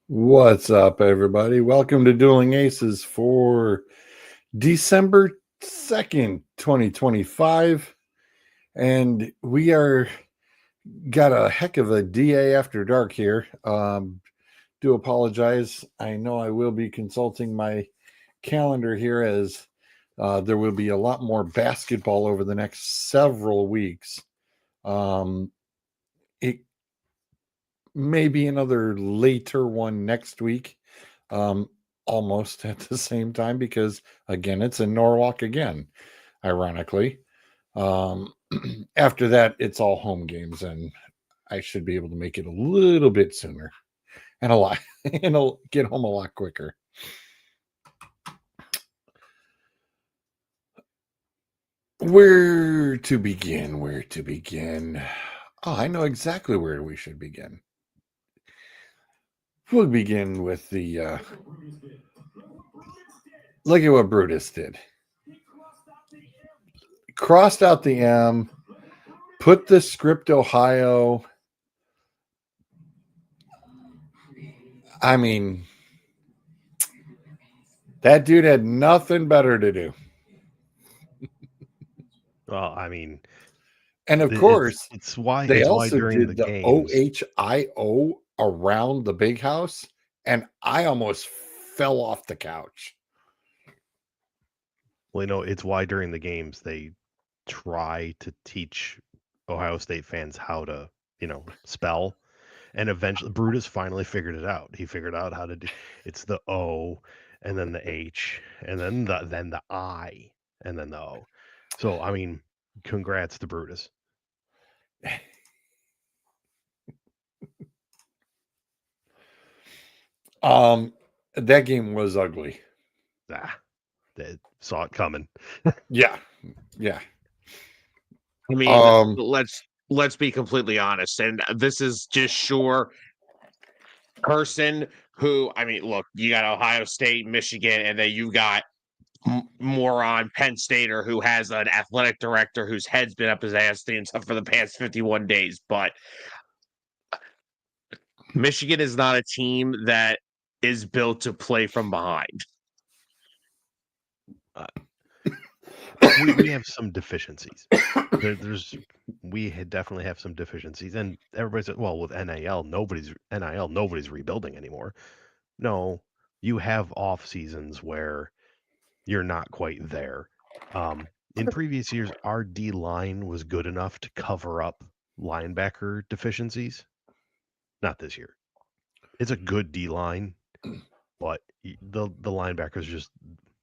What's up, everybody? Welcome to Dueling Aces for December 2nd, 2025. And we are got a heck of a DA after dark here. Do apologize. I know I will be consulting my calendar here as there will be a lot more basketball over the next several weeks. It maybe another later one next week, almost at the same time, because again, it's in Norwalk again, ironically. After that, it's all home games, and I should be able to make it a little bit sooner and a lot, and I'll get home a lot quicker. Where to begin? Where to begin? Oh, I know exactly where we should begin. We'll begin with the look at what Brutus did. Crossed out the M, put the script Ohio. I mean, that dude had nothing better to do. Well, I mean, And of course, it's why they also during the did the games. OHIO around the big house, and I almost fell off the couch. Well, it's why during the games they try to teach Ohio State fans how to, spell. And eventually, Brutus finally figured it out. He figured out how to do. It's the O, and then the H, and then the I, and then the O. So I mean, congrats to Brutus. That game was ugly. They saw it coming. Yeah. I mean, let's be completely honest, and this is just sure person who, I mean, look, you got Ohio State, Michigan, and then you got moron Penn Stater who has an athletic director whose head's been up his ass for the past 51 days. But Michigan is not a team that is built to play from behind. We have some deficiencies. We definitely have some deficiencies, and everybody said, "Well, with nobody's rebuilding anymore." No, you have off seasons where you're not quite there. In previous years, our D line was good enough to cover up linebacker deficiencies. Not this year. It's a good D line, but the linebackers just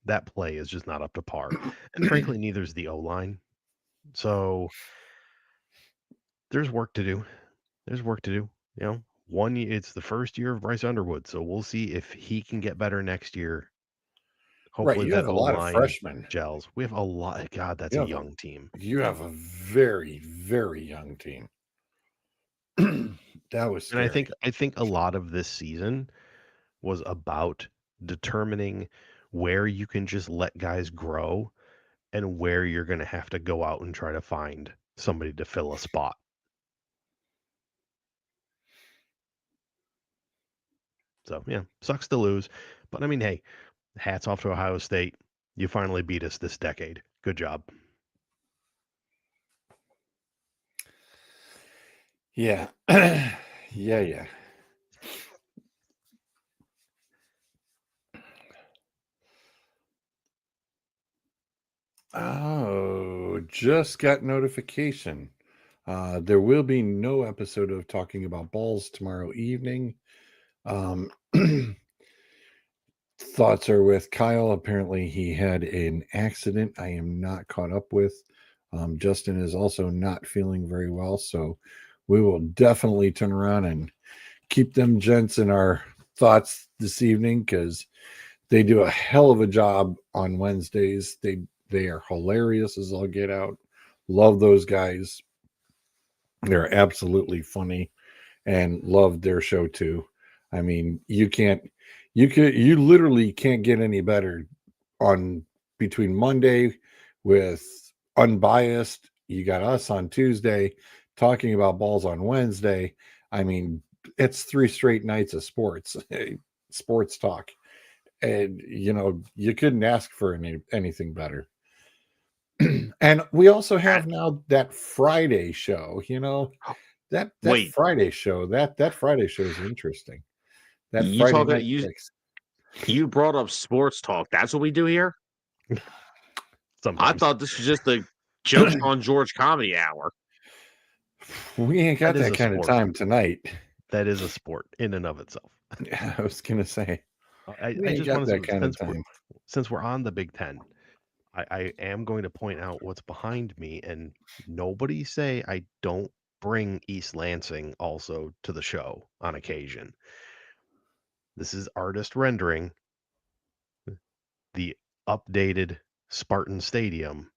that play is just not up to par, and frankly, neither is the O line. So there's work to do. It's the first year of Bryce Underwood, so we'll see if he can get better next year. Right. Hopefully You have that a O lot of line freshmen. gels. We have a lot. God, that's a young team. You have a very, very young team. That was scary. And I think a lot of this season was about determining where you can just let guys grow and where you're going to have to go out and try to find somebody to fill a spot. So, yeah, sucks to lose. But I mean, hey, hats off to Ohio State. You finally beat us this decade. Good job. Yeah. Yeah. Oh, just got notification. There will be no episode of Talking About Balls tomorrow evening. Thoughts are with Kyle. Apparently, he had an accident I am not caught up with. Justin is also not feeling very well, so we will definitely turn around and keep them gents in our thoughts this evening because they do a hell of a job on Wednesdays. They are hilarious as all get out. Love those guys. They're absolutely funny and love their show too. I mean, you literally can't get any better on between Monday with Unbiased. You got us on Tuesday talking about balls on Wednesday. I mean, it's 3 straight nights of sports talk, and you couldn't ask for anything better. And we also have now that Friday show. That Wait. Friday show that Friday show is interesting. That You Friday talking- night you- fix. You brought up sports talk. That's what we do here? I Sometimes thought this was just the Jokes on George comedy hour. We ain't got That is that a kind of sport. time tonight. that is a sport in and of itself. Yeah, I was gonna say I we ain't just got want that to, kind of time. since we're on the Big Ten, I am going to point out what's behind me, and nobody say I don't bring East Lansing also to the show on occasion. This is artist rendering the updated Spartan Stadium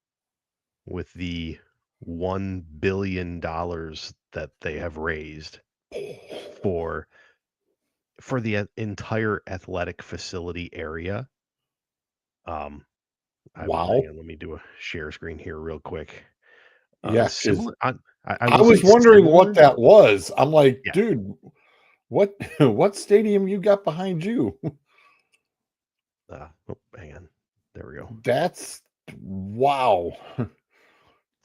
with the $1 billion that they have raised for the entire athletic facility area. Wow. Hang on, let me do a share screen here real quick. Yeah, 'cause similar. I I will was say wondering what similar. that was. I'm like, Yeah. dude, what what stadium you got behind you? Oh, hang on. There we go. That's wow.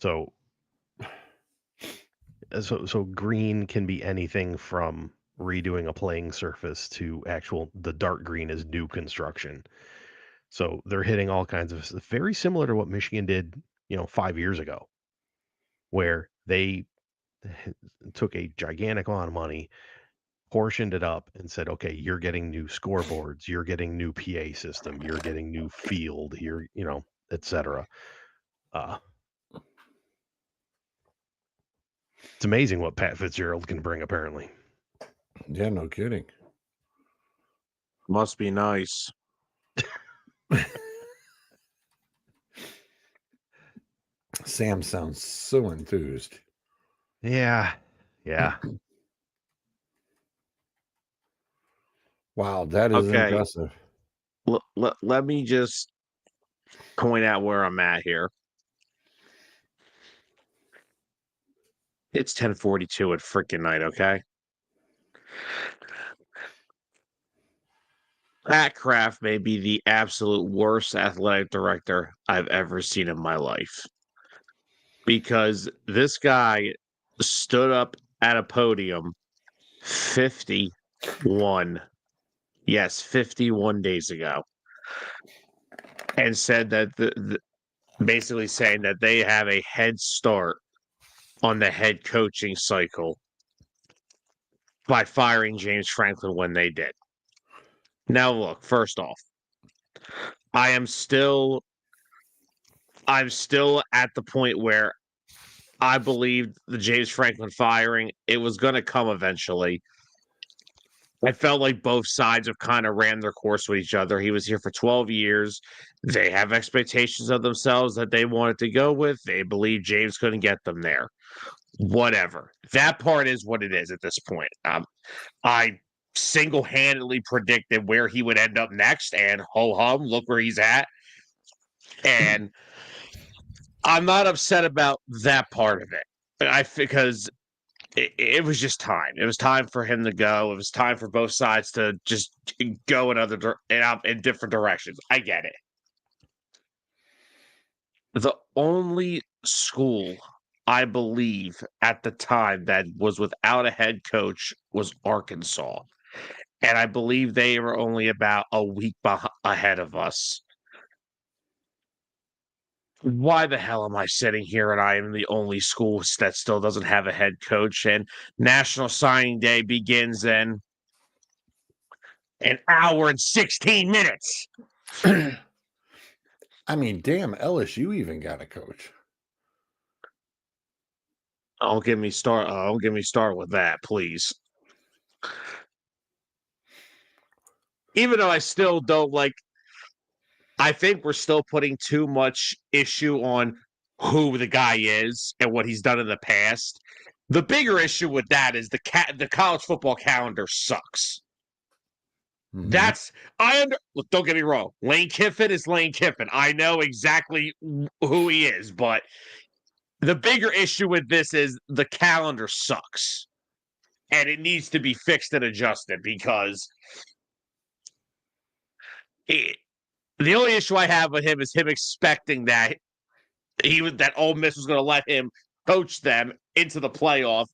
So green can be anything from redoing a playing surface to the dark green is new construction. So they're hitting all kinds of stuff, very similar to what Michigan did, 5 years ago, where they took a gigantic amount of money, portioned it up, and said, okay, you're getting new scoreboards, you're getting new PA system, you're getting new field, etc. It's amazing what Pat Fitzgerald can bring, apparently. Yeah, no kidding. Must be nice. Sam sounds so enthused. Yeah. Wow, that is Okay. impressive. Let me just point out where I'm at here. It's 10:42 at freaking night, okay? Pat Kraft may be the absolute worst athletic director I've ever seen in my life. Because this guy stood up at a podium 51 days ago and said that basically saying that they have a head start on the head coaching cycle by firing James Franklin when they did. Now, look, first off, I'm still at the point where I believed the James Franklin firing, it was going to come eventually. I felt like both sides have kind of ran their course with each other. He was here for 12 years. They have expectations of themselves that they wanted to go with. They believe James couldn't get them there. Whatever. That part is what it is at this point. I single-handedly predicted where he would end up next, and ho-hum, look where he's at. And I'm not upset about that part of it. Because it was just time. It was time for him to go. It was time for both sides to just go in different directions. I get it. The only school I believe at the time that was without a head coach was Arkansas. And I believe they were only about a week ahead of us. Why the hell am I sitting here and I am the only school that still doesn't have a head coach? And National Signing Day begins in an hour and 16 minutes. I mean, damn, LSU even got a coach. Don't get me started with that, please. Even though I still don't like, I think we're still putting too much issue on who the guy is and what he's done in the past. The bigger issue with that is the college football calendar sucks. Mhm. Look, don't get me wrong. Lane Kiffin is Lane Kiffin. I know exactly who he is, but the bigger issue with this is the calendar sucks. and it needs to be fixed and adjusted because the only issue I have with him is him expecting that Ole Miss was going to let him coach them into the playoff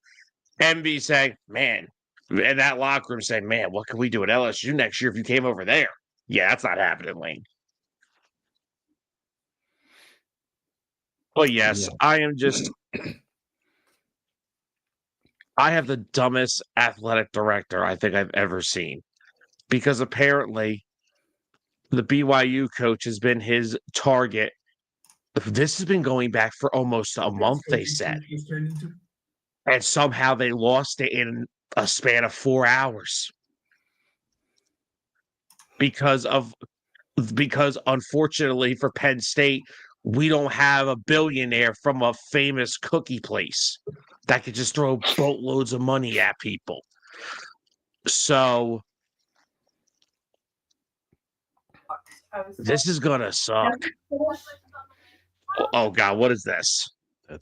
and be saying, man, in that locker room saying, man, what can we do at LSU next year if you came over there? Yeah, that's not happening, Lane. But yes, I am just I have the dumbest athletic director I think I've ever seen because apparently the BYU coach has been his target. This has been going back for almost a month, they said. And somehow they lost it in a span of 4 hours. Because unfortunately for Penn State, we don't have a billionaire from a famous cookie place that could just throw boatloads of money at people. So this is gonna suck. Oh God, what is this?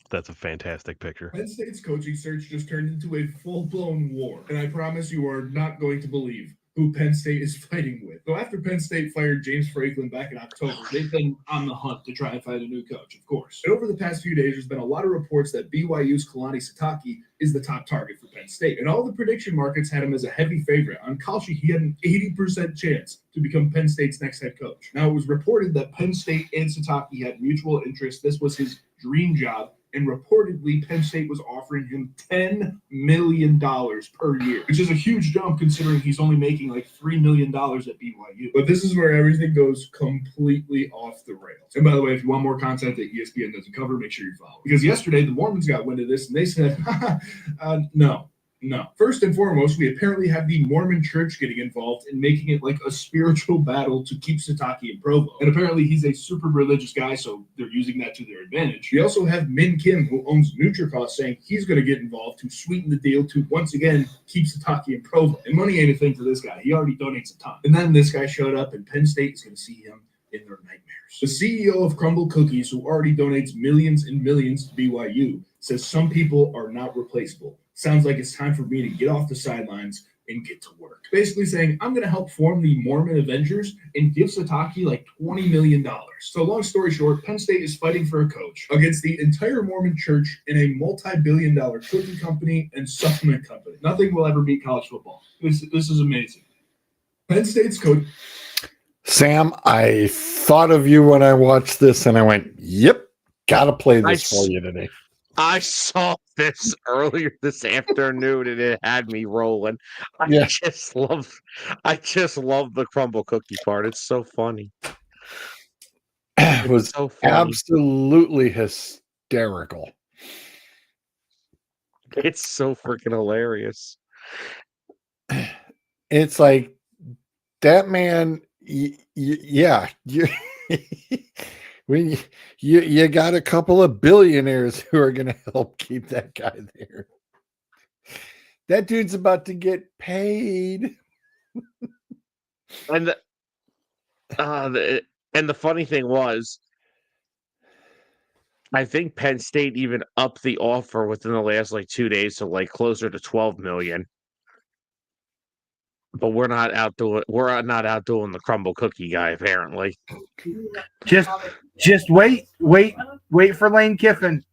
That's a fantastic picture. Penn State's coaching search just turned into a full-blown war, and I promise you are not going to believe who Penn State is fighting with. So after Penn State fired James Franklin back in October, they've been on the hunt to try and find a new coach, of course. And over the past few days, there's been a lot of reports that BYU's Kalani Sitake is the top target for Penn State. And all the prediction markets had him as a heavy favorite. On Kalshi, he had an 80% chance to become Penn State's next head coach. Now, it was reported that Penn State and Sitake had mutual interest. This was his dream job. And reportedly, Penn State was offering him $10 million per year, which is a huge jump considering he's only making like $3 million at BYU. But this is where everything goes completely off the rails. And by the way, if you want more content that ESPN doesn't cover, make sure you follow. Because yesterday, the Mormons got wind of this, and they said, no. First and foremost, we apparently have the Mormon church getting involved in making it like a spiritual battle to keep Sitake in Provo. And apparently he's a super religious guy, so they're using that to their advantage. We also have Min Kim, who owns NutriCost, saying he's going to get involved to sweeten the deal to, once again, keep Sitake in Provo. And money ain't a thing for this guy. He already donates a ton. And then this guy showed up, and Penn State is going to see him in their nightmares. The CEO of Crumble Cookies, who already donates millions and millions to BYU, says some people are not replaceable. Sounds like it's time for me to get off the sidelines and get to work. Basically saying, I'm going to help form the Mormon Avengers and give Sitake like $20 million. So long story short, Penn State is fighting for a coach against the entire Mormon church in a multi-billion-dollar cookie company and supplement company. Nothing will ever beat college football. This is amazing. Penn State's coach. Sam, I thought of you when I watched this, and I went, yep, got to play this for you today. I saw this earlier this afternoon and it had me rolling. I just love the crumble cookie part. It's so funny. It was so funny. Absolutely hysterical. It's so freaking hilarious. It's like that man. Yeah. When you got a couple of billionaires who are going to help keep that guy there. That dude's about to get paid. And the funny thing was, I think Penn State even upped the offer within the last like 2 days to like closer to 12 million. But we're not out doing the crumble cookie guy apparently. Just wait for Lane Kiffin.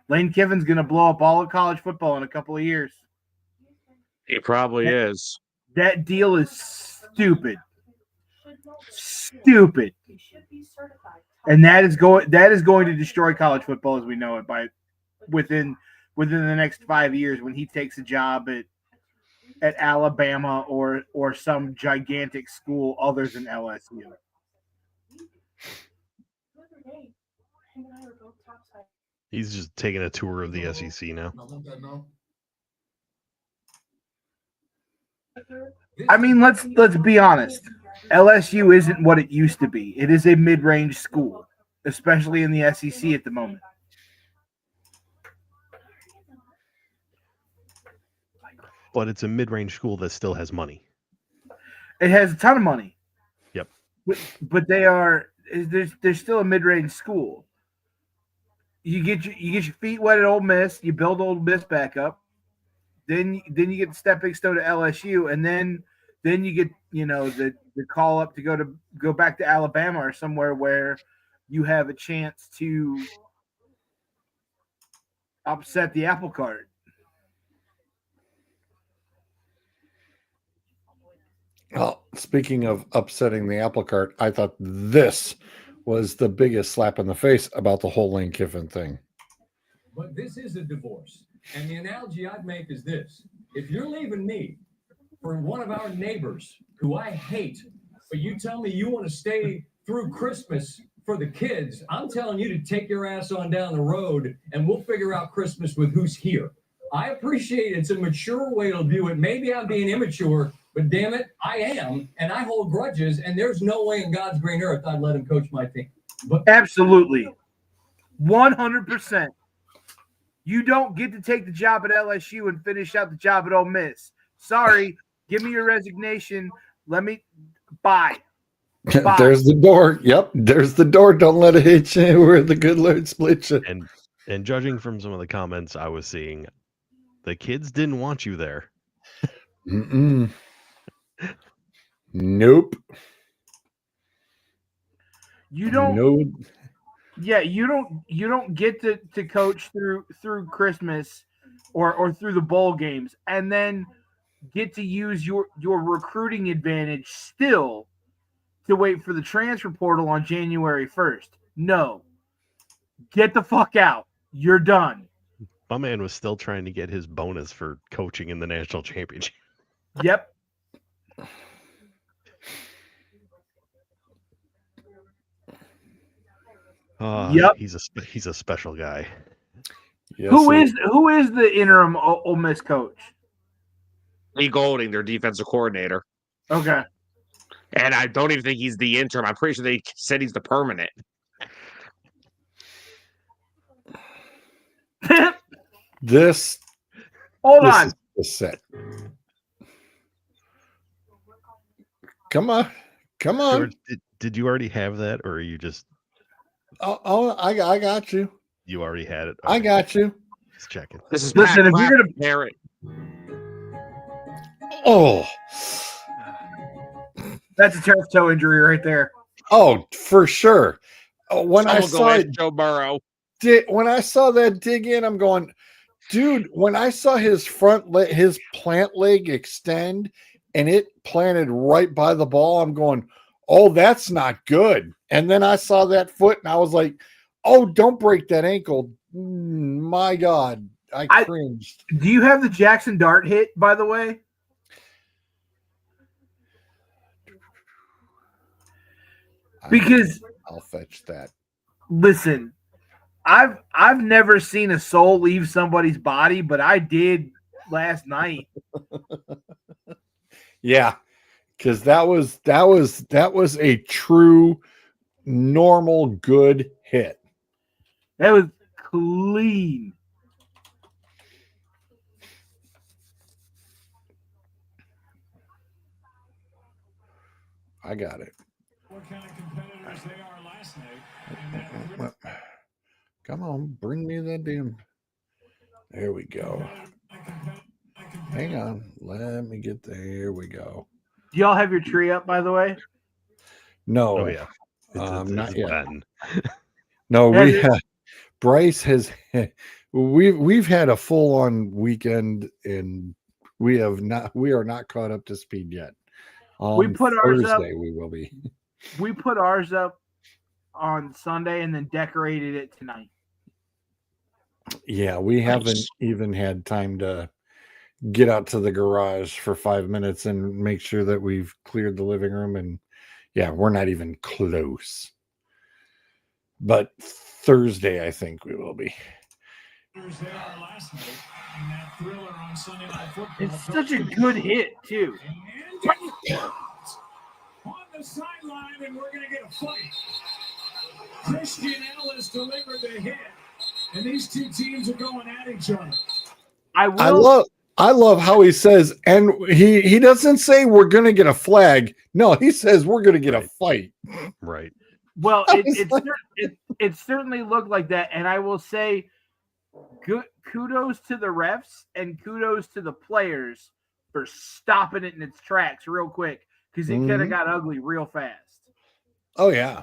Lane Kiffin's gonna blow up all of college football in a couple of years. He probably is. That deal is stupid. And that is going to destroy college football as we know it by within the next 5 years when he takes a job at Alabama or some gigantic school other than LSU. He's just taking a tour of the SEC now. I mean, let's be honest. LSU isn't what it used to be. It is a mid-range school, especially in the SEC at the moment. But it's a mid-range school that still has money. It has a ton of money. Yep. But they're still a mid-range school. You get your feet wet at Ole Miss. You build Ole Miss back up. Then you get the stepping stone to LSU, and then you get the call up to go back to Alabama or somewhere where you have a chance to upset the apple cart. Well, speaking of upsetting the apple cart, I thought this was the biggest slap in the face about the whole Lane Kiffin thing. But this is a divorce. And the analogy I'd make is this. If you're leaving me for one of our neighbors who I hate, but you tell me you want to stay through Christmas for the kids, I'm telling you to take your ass on down the road and we'll figure out Christmas with who's here. I appreciate it's a mature way to view it. Maybe I'm being immature, but damn it, I am, and I hold grudges, and there's no way in God's green earth I'd let him coach my team. But absolutely, 100%. You don't get to take the job at LSU and finish out the job at Ole Miss. Sorry, give me your resignation. Bye. There's the door. Yep, there's the door. Don't let it hit you where the good Lord split you. And judging from some of the comments I was seeing, the kids didn't want you there. Mm-mm. Nope. You don't. No. Yeah, you don't get to coach through Christmas or through the bowl games and then get to use your recruiting advantage still to wait for the transfer portal on January 1st. No. Get the fuck out. You're done. My man was still trying to get his bonus for coaching in the national championship. Yep. Yep. He's a special guy. Yes, who is the interim Ole Miss coach? Lee Golding, their defensive coordinator. Okay. And I don't even think he's the interim. I'm pretty sure they said he's the permanent. this? Hold on. Is the set. Come on. George, did you already have that, or are you just? Oh, I got you. You already had it. Okay. I got you. Just checking. This is listen. If you're gonna pair it. Oh, that's a turf toe injury right there. Oh, for sure. When I saw it, Joe Burrow. When I saw that dig in, I'm going, dude. When I saw his his plant leg extend, and it planted right by the ball, I'm going, oh, that's not good. And then I saw that foot, and I was like, oh, don't break that ankle. My God, I cringed. Do you have the Jackson Dart hit, by the way? Because I'll fetch that. Listen, I've never seen a soul leave somebody's body, but I did last night. Yeah, because that was a true, normal, good hit. That was clean. I got it. what kind of competitors they are last night. Come on, bring me that damn. There we go. Hang on. Let me get there. We go. Do y'all have your tree up, by the way? No. Oh, yeah. Not yet. Ben. No, we Bryce has we've had a full-on weekend and we are not caught up to speed yet. We put ours up. We will be. We put ours up on Sunday and then decorated it tonight. Yeah, we haven't even had time to get out to the garage for 5 minutes and make sure that we've cleared the living room. And yeah, we're not even close. But Thursday, I think we will be. They are last night in that thriller on Sunday Night Football. It's such a good hit, too. On the sideline, and we're going to get a fight. Christian Ellis delivered the hit, and these two teams are going at each other. I love how he says, and he doesn't say we're going to get a flag. No, he says we're going to get a fight. Right. Well, it certainly looked like that, and I will say Good kudos to the refs and kudos to the players for stopping it in its tracks real quick because it could have got ugly real fast. Oh yeah,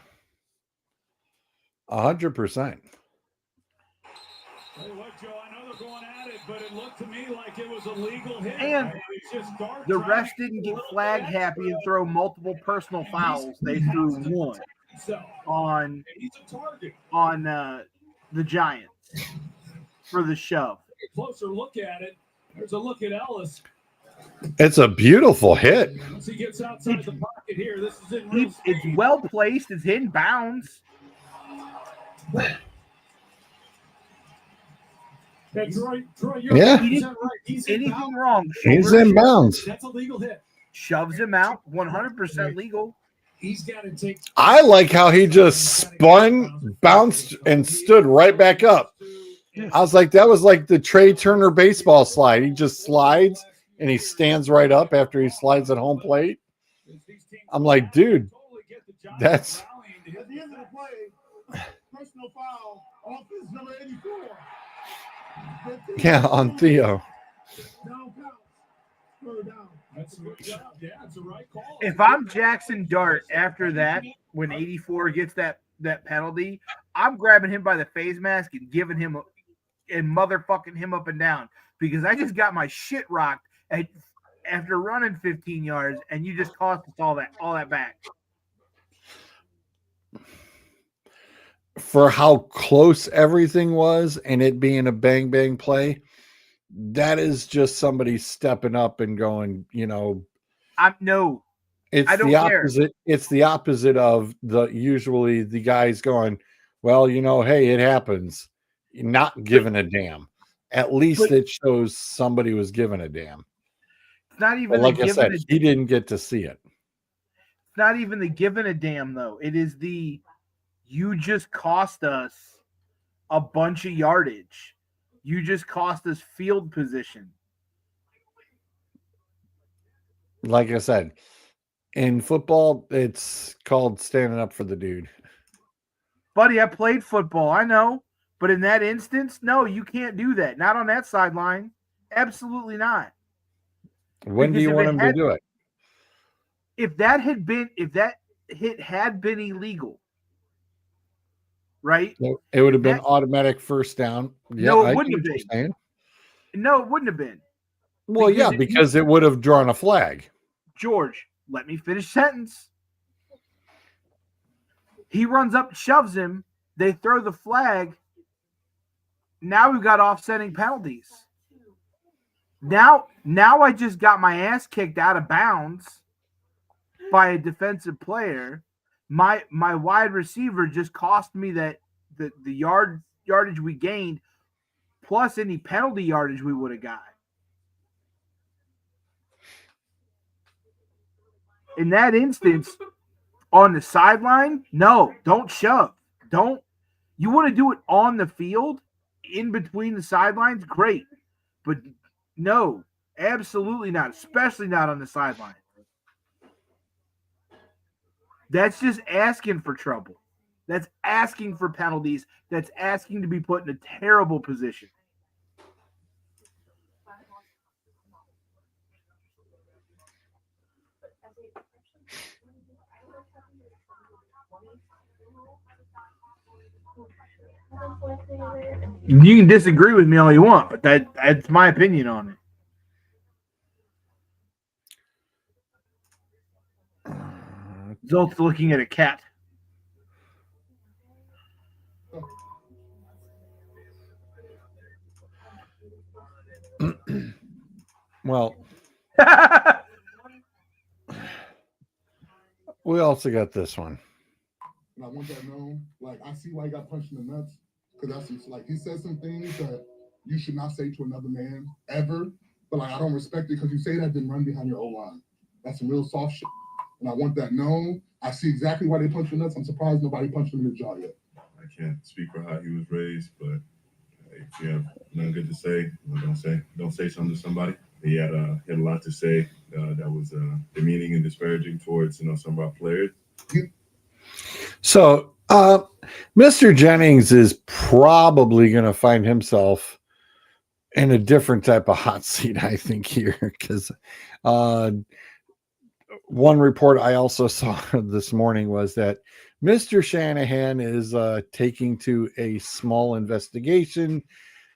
100%. Hey, look, Joe, I know they're going at it, but it looked to me like it was a legal hit. And the refs didn't get flag happy and throw multiple personal fouls. They threw one on the Giants for the shove. Closer look at it. There's a look at Ellis. It's a beautiful hit. Once he gets outside the pocket here, this is in real It's speed. well placed. It's in bounds. Yeah, Troy, you're Yeah. 100% right. He's in Anything bounds. wrong? He's shoulder, in bounds. That's a legal hit. shoves him out. 100% legal. He's got to take. I like how he just spun, bounced, and stood right back up. I was like, that was like the Trey Turner baseball slide. He just slides and he stands right up after he slides at home plate. I'm like, dude, that's At the end of the play, personal foul, offense number 84. yeah on Theo. Down count. Third down. That's a good job. Yeah, it's a right call. If I'm Jackson Dart after that, when 84 gets that penalty, I'm grabbing him by the face mask and giving him and motherfucking him up and down because I just got my shit rocked after running 15 yards and you just cost us all that back. For how close everything was and it being a bang bang play, that is just somebody stepping up and going, I don't it's the care. opposite. It's the opposite of usually the guys going, well, hey, it happens. Not giving a damn. At least it shows somebody was giving a damn. It's not even But like I said, he didn't get to see it. It's not even the giving a damn though. It is the you just cost us a bunch of yardage. You just cost us field position. Like I said, in football, it's called standing up for the dude. Buddy, I played football. I know. But in that instance, no, you can't do that. Not on that sideline. Absolutely not. When do you want him to do it? If that hit had been illegal, right? It would have been automatic first down. Yeah, No, it wouldn't have been. No, it wouldn't have been. Well, because it would have drawn a flag. George, let me finish sentence. He runs up, shoves him. They throw the flag. Now we've got offsetting penalties. Now I just got my ass kicked out of bounds by a defensive player. My wide receiver just cost me the yardage we gained plus any penalty yardage we would have got. In that instance, on the sideline, no, don't shove. You want to do it on the field, in between the sidelines, great. But no, absolutely not, especially not on the sideline. That's just asking for trouble. That's asking for penalties. That's asking to be put in a terrible position. You can disagree with me all you want, but that's my opinion on it. Zolt's looking at a cat. Well, we also got this one. And I want that known. Like, I see why he got punched in the nuts. Because that's just like, he said some things that you should not say to another man ever. But like, I don't respect it because you say that, then run behind your O-line. That's some real soft shit. And I want that known. I see exactly why they punched the nuts. I'm surprised nobody punched him in the jaw yet. I can't speak for how he was raised, but if you have nothing good to say, don't say something to somebody. He had a lot to say that was demeaning and disparaging towards some of our players. So Uh, Mr. Jennings is probably going to find himself in a different type of hot seat, I think, here, because one report I also saw this morning was that Mr. Shanahan is taking to a small investigation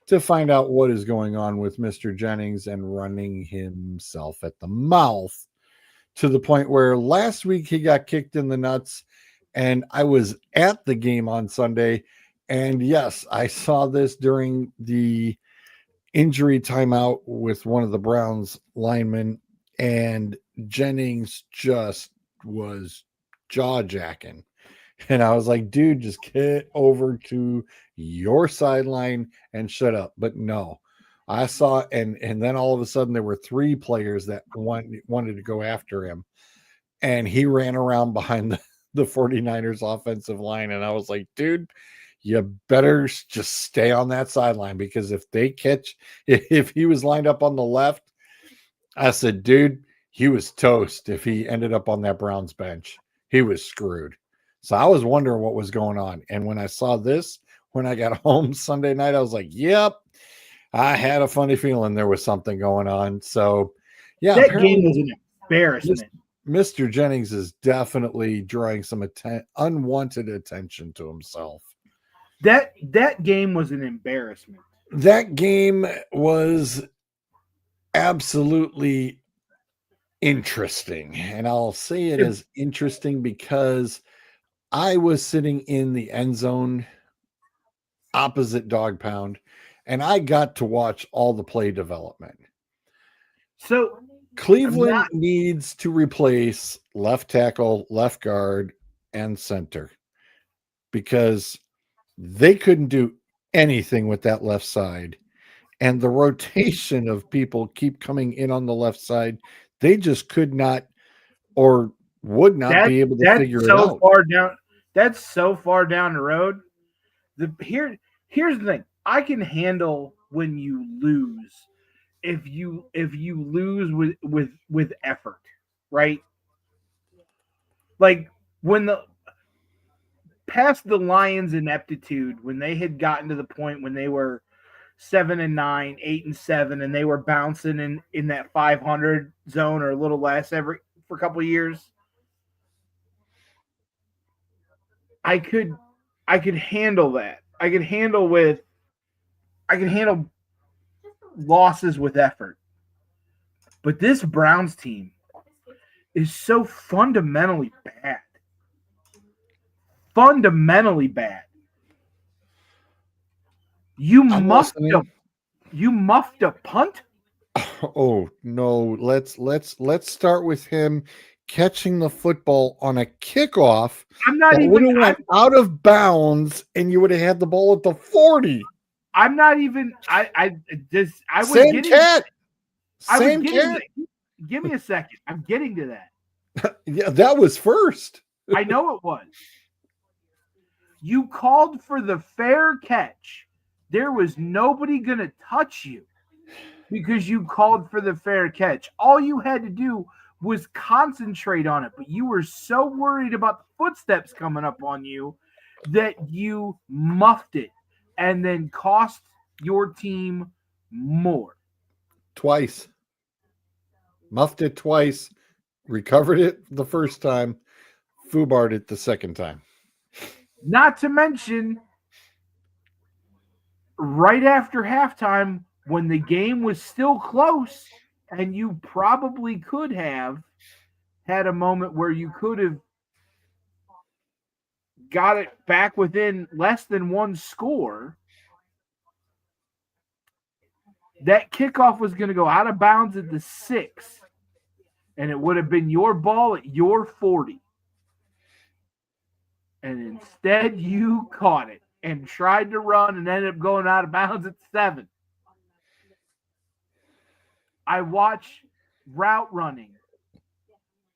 to find out what is going on with Mr. Jennings and running himself at the mouth to the point where last week he got kicked in the nuts. And I was at the game on Sunday. And yes, I saw this during the injury timeout with one of the Browns linemen. And Jennings just was jaw jacking. And I was like, dude, just get over to your sideline and shut up. But no, I saw, and then all of a sudden there were 3 players that wanted to go after him. And he ran around behind the 49ers offensive line. And I was like, dude, you better just stay on that sideline, because if he was lined up on the left, I said, dude, he was toast. If he ended up on that Browns bench, he was screwed. So I was wondering what was going on. And when I saw this, when I got home Sunday night, I was like, yep, I had a funny feeling there was something going on. So yeah, that game was an embarrassment. Mr. Jennings is definitely drawing some unwanted attention to himself. That game was an embarrassment. That game was absolutely interesting. And I'll say it as interesting because I was sitting in the end zone opposite dog pound, and I got to watch all the play development. So Cleveland needs to replace left tackle, left guard, and center, because they couldn't do anything with that left side. And the rotation of people keep coming in on the left side. They just could not or would not be able to figure it out. That's so far down the road. Here's the thing. I can handle when you lose if you lose with effort, right? Like when the past the Lions' ineptitude, when they had gotten to the point when they were 7-9, 8-7, and they were bouncing in that 500 zone or a little less for a couple of years. I could handle that. I could handle losses with effort. But this Browns team is so fundamentally bad. Fundamentally bad. You muffed a punt? Oh no, let's start with him catching the football on a kickoff. I'm not that even would have went out of bounds, and you would have had the ball at the 40. I'm not even. I was Same getting. cat. I was Same getting. cat. Give me a second. I'm getting to that. Yeah, that was first. I know it was. You called for the fair catch. There was nobody going to touch you because you called for the fair catch. All you had to do was concentrate on it, but you were so worried about the footsteps coming up on you that you muffed it and then cost your team more. Twice. Muffed it twice, recovered it the first time, foobarred it the second time. Not to mention, right after halftime, when the game was still close, and you probably could have had a moment where you could have got it back within less than one score, that kickoff was going to go out of bounds at the 6, and it would have been your ball at your 40. And instead, you caught it and tried to run and ended up going out of bounds at 7. I watch route running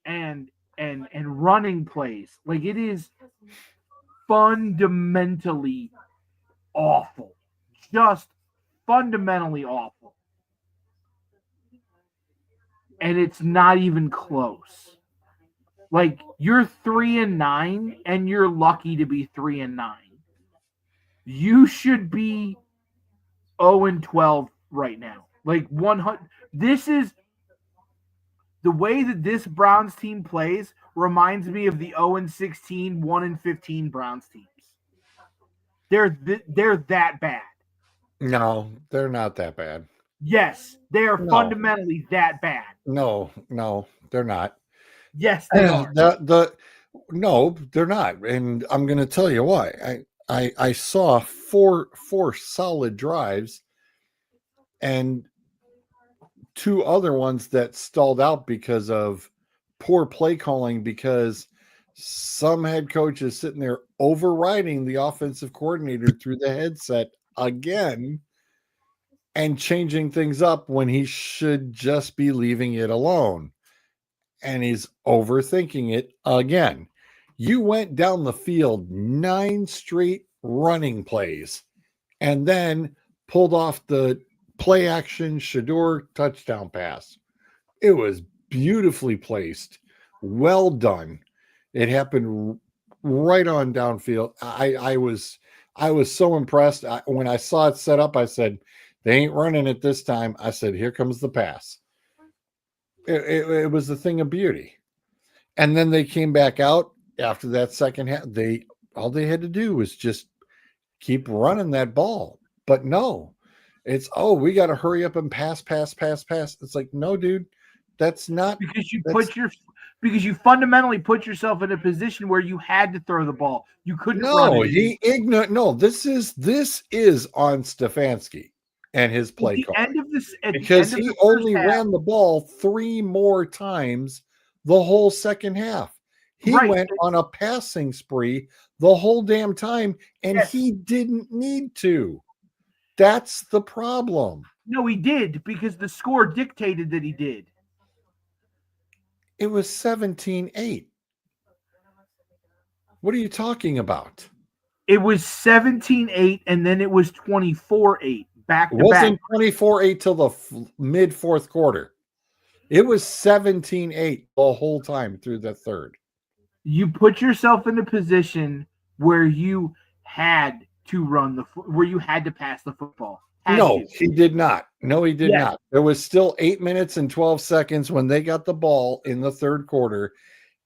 and running plays. Like, it is fundamentally awful. Just fundamentally awful. And it's not even close. Like, you're 3-9, and you're lucky to be 3-9. You should be 0-12 right now. Like 100. This is the way that this Browns team plays reminds me of the 0-16, 1-15 Browns teams. They're that bad. No, they're not that bad. Yes, they are No. fundamentally that bad. No, they're not. Yes, they are. No, they're not. And I'm going to tell you why. I saw four solid drives and two other ones that stalled out because of poor play calling, because some head coach is sitting there overriding the offensive coordinator through the headset again and changing things up when he should just be leaving it alone. And he's overthinking it again. You went down the field 9 straight running plays and then pulled off the play action Shador touchdown pass. It was beautifully placed. Well done. It happened right on downfield. I was so impressed. When I saw it set up, I said, they ain't running it this time. I said, here comes the pass. It was a thing of beauty. And then they came back out after that second half. All they had to do was just keep running that ball. But no, it's, we got to hurry up and pass. It's like, no, dude, that's not because you fundamentally put yourself in a position where you had to throw the ball. You couldn't run it. No, this is on Stefanski and his play call. Because he only ran the ball 3 more times the whole second half. He went on a passing spree the whole damn time, and he didn't need to. That's the problem. No, he did, because the score dictated that he did. It was 17-8. What are you talking about? It was 17-8, and then it was 24-8 back to back. It wasn't 24-8 till the mid fourth quarter. It was 17-8 the whole time through the third. You put yourself in a position where you had to where you had to pass the football. He did not. No, he did not. There was still 8 minutes and 12 seconds when they got the ball in the third quarter.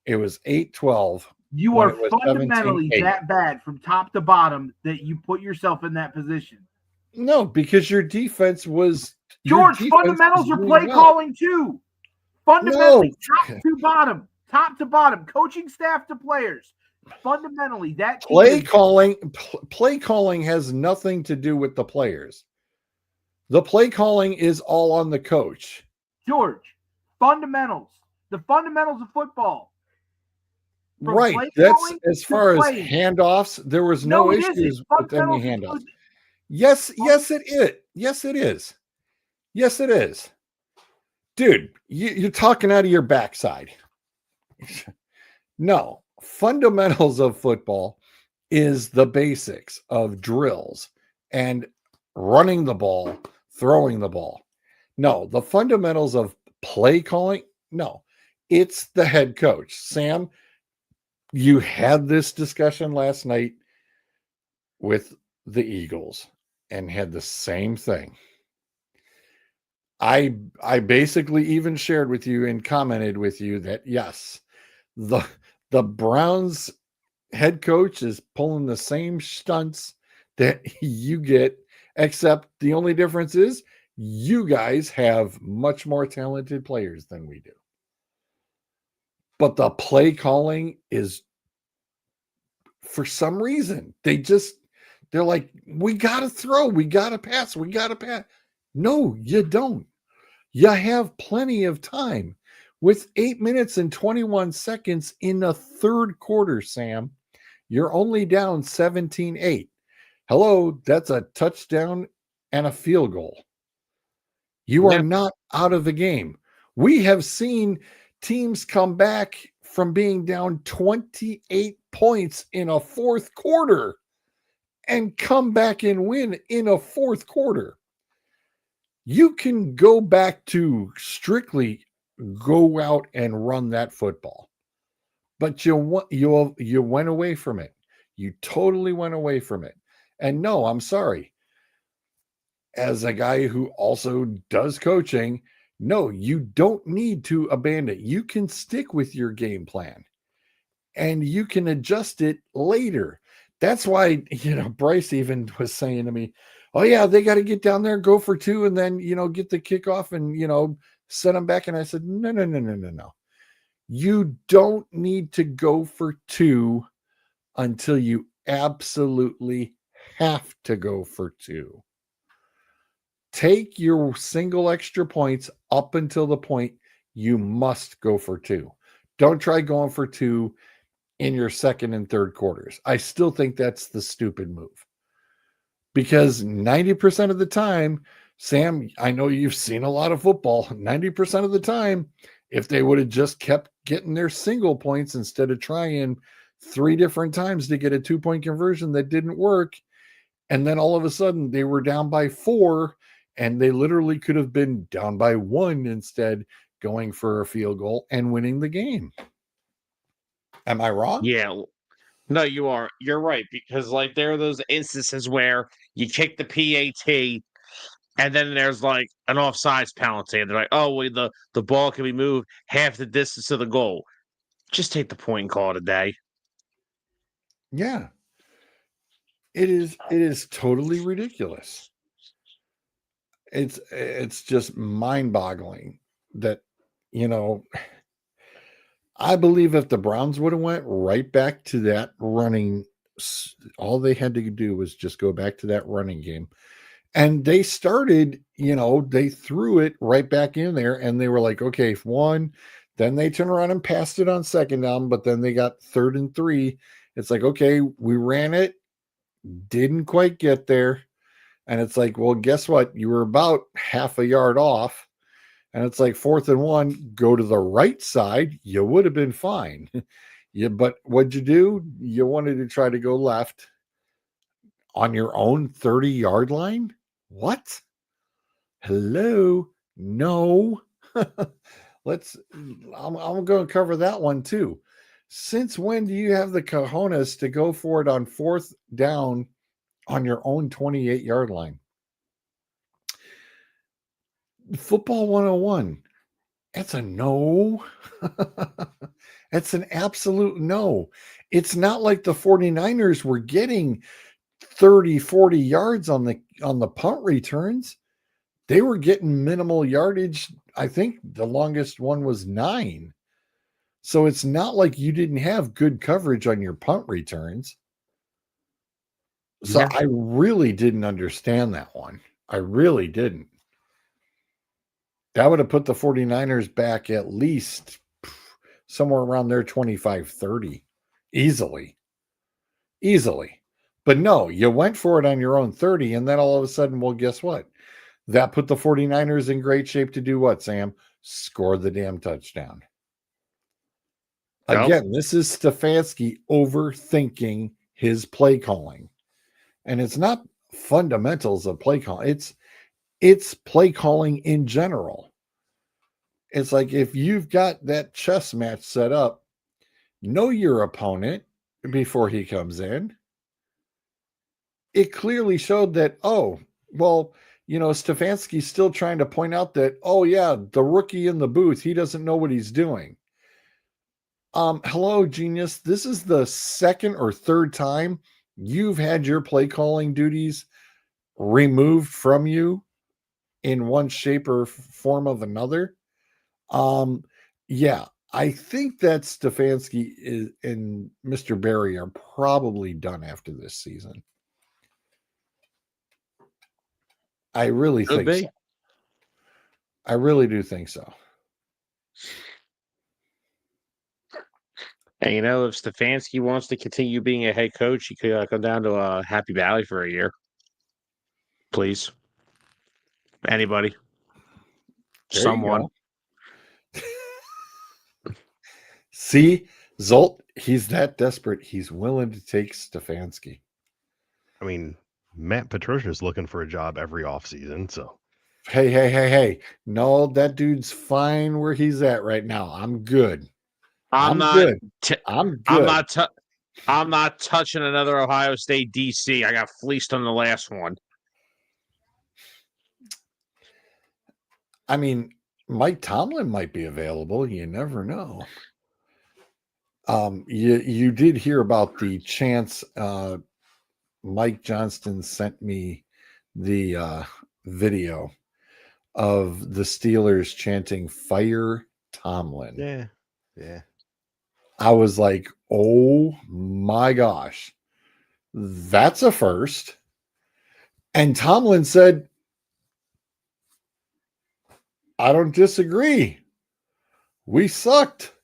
It was 8-12. You are fundamentally that bad from top to bottom that you put yourself in that position. No, because your defense was... George, fundamentals are play calling too. Fundamentally, top to bottom, coaching staff to players. Fundamentally, that play calling has nothing to do with the players. The play calling is all on the coach. George, fundamentals, the fundamentals of football. Right. That's as far as handoffs. There was no issues with any handoffs. Yes, it is. Yes, it is. Yes, it is. Dude, you're talking out of your backside. No, fundamentals of football is the basics of drills and running the ball, throwing the ball. No, the fundamentals of play calling, no, it's the head coach. Sam, you had this discussion last night with the Eagles and had the same thing. I basically even shared with you and commented with you that yes, the Browns head coach is pulling the same stunts that you get, except the only difference is you guys have much more talented players than we do. But the play calling is, for some reason, they're like, we got to throw, we got to pass. No, you don't. You have plenty of time. With 8 minutes and 21 seconds in the third quarter, Sam, you're only down 17-8. Hello, that's a touchdown and a field goal. You are not out of the game. We have seen teams come back from being down 28 points in a fourth quarter and come back and win in a fourth quarter. You can go back to strictly go out and run that football. but you went away from it. You totally went away from it. And no, I'm sorry. As a guy who also does coaching, no, you don't need to abandon it. You can stick with your game plan and you can adjust it later. That's why, Bryce even was saying to me, oh, yeah, they got to get down there and go for 2 and then, get the kickoff and, send them back. And I said, no. You don't need to go for 2 until you absolutely have to go for 2. Take your single extra points up until the point you must go for 2. Don't try going for 2 in your second and third quarters. I still think that's the stupid move. Because 90% of the time, Sam, I know you've seen a lot of football. 90% of the time, if they would have just kept getting their single points instead of trying 3 different times to get a 2-point conversion that didn't work, and then all of a sudden they were down by 4, and they literally could have been down by 1 instead, going for a field goal and winning the game. Am I wrong? Yeah. No, you are. You're right, because like there are those instances where you kick the PAT and then there's like an offsides penalty, and they're like, "Oh, wait, the ball can be moved half the distance to the goal." Just take the point and call it a day. Yeah. It is totally ridiculous. It's just mind-boggling that, I believe if the Browns would have went right back to that running, all they had to do was just go back to that running game. And they started, they threw it right back in there, and they were like, okay, 1, then they turned around and passed it on second down, but then they got 3rd and 3. It's like, okay, we ran it, didn't quite get there. And it's like, well, guess what? You were about half a yard off. And it's like 4th and 1, go to the right side. You would have been fine. But what'd you do? You wanted to try to go left on your own 30-yard line? What? Hello? No. I'm going to cover that one too. Since when do you have the cojones to go for it on 4th down on your own 28-yard line? Football 101. That's a no. That's an absolute no. It's not like the 49ers were getting 30, 40 yards on the punt returns. They were getting minimal yardage. I think the longest one was 9. So it's not like you didn't have good coverage on your punt returns. So Yeah. I really didn't understand that one. I really didn't. That would have put the 49ers back at least somewhere around their 25-30. Easily. But no, you went for it on your own 30, and then all of a sudden, well, guess what? That put the 49ers in great shape to do what, Sam? Score the damn touchdown. Yep. Again, this is Stefanski overthinking his play calling. And it's not fundamentals of play calling. It's play calling in general. It's like if you've got that chess match set up, know your opponent before he comes in. It clearly showed that, Stefanski's still trying to point out that, oh, yeah, the rookie in the booth, he doesn't know what he's doing. Hello, genius. This is the 2nd or 3rd time you've had your play calling duties removed from you in one shape or form of another. Yeah, I think that Stefanski and Mr. Berry are probably done after this season. I really think so. I really do think so. And if Stefanski wants to continue being a head coach, he could come down to Happy Valley for a year. Please. Anybody. There Someone. you go. See, Zolt, he's that desperate. He's willing to take Stefanski. I mean, Matt Patricia's looking for a job every offseason, so. Hey. No, that dude's fine where he's at right now. I'm good. I'm not. good. T- I'm good. I'm not. I'm not touching another Ohio State DC. I got fleeced on the last one. I mean, Mike Tomlin might be available. You never know. You did hear about the chance. Mike Johnston sent me the video of the Steelers chanting "Fire Tomlin." Yeah. I was like, "Oh my gosh, that's a first." And Tomlin said, "I don't disagree. We sucked."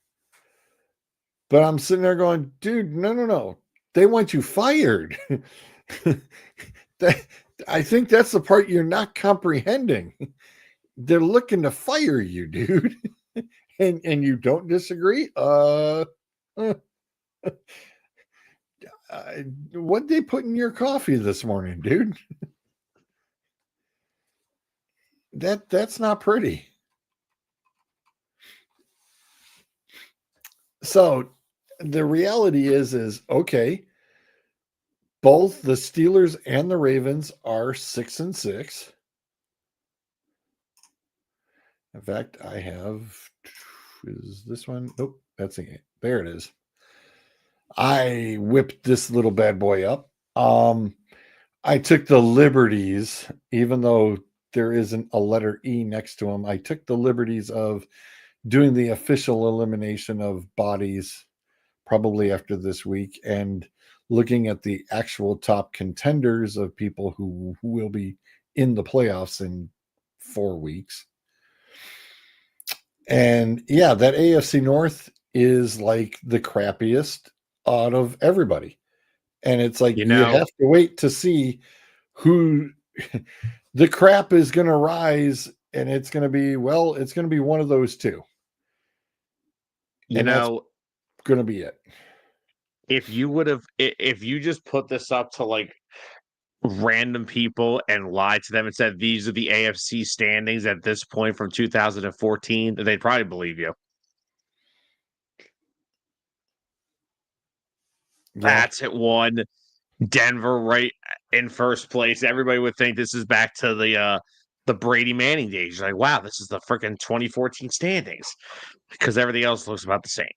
But I'm sitting there going, "Dude, no. They want you fired." I think that's the part you're not comprehending. They're looking to fire you, dude. and you don't disagree? What they put in your coffee this morning, dude? That's not pretty. So the reality is okay. Both the Steelers and the Ravens are 6-6. In fact, I have. Is this one? Nope, that's it. There it is. I whipped this little bad boy up. I took the liberties, even though there isn't a letter E next to them. I took the liberties of doing the official elimination of bodies probably after this week and looking at the actual top contenders of people who will be in the playoffs in 4 weeks. And yeah, that AFC North is like the crappiest out of everybody. And it's like you have to wait to see who the crap is going to rise, and it's going to be one of those two. That's going to be it. If you just put this up to like random people and lied to them and said these are the AFC standings at this point from 2014, they'd probably believe you. Pats at 1, Denver right in first place. Everybody would think this is back to the Brady Manning days. You're like, wow, this is the freaking 2014 standings because everything else looks about the same.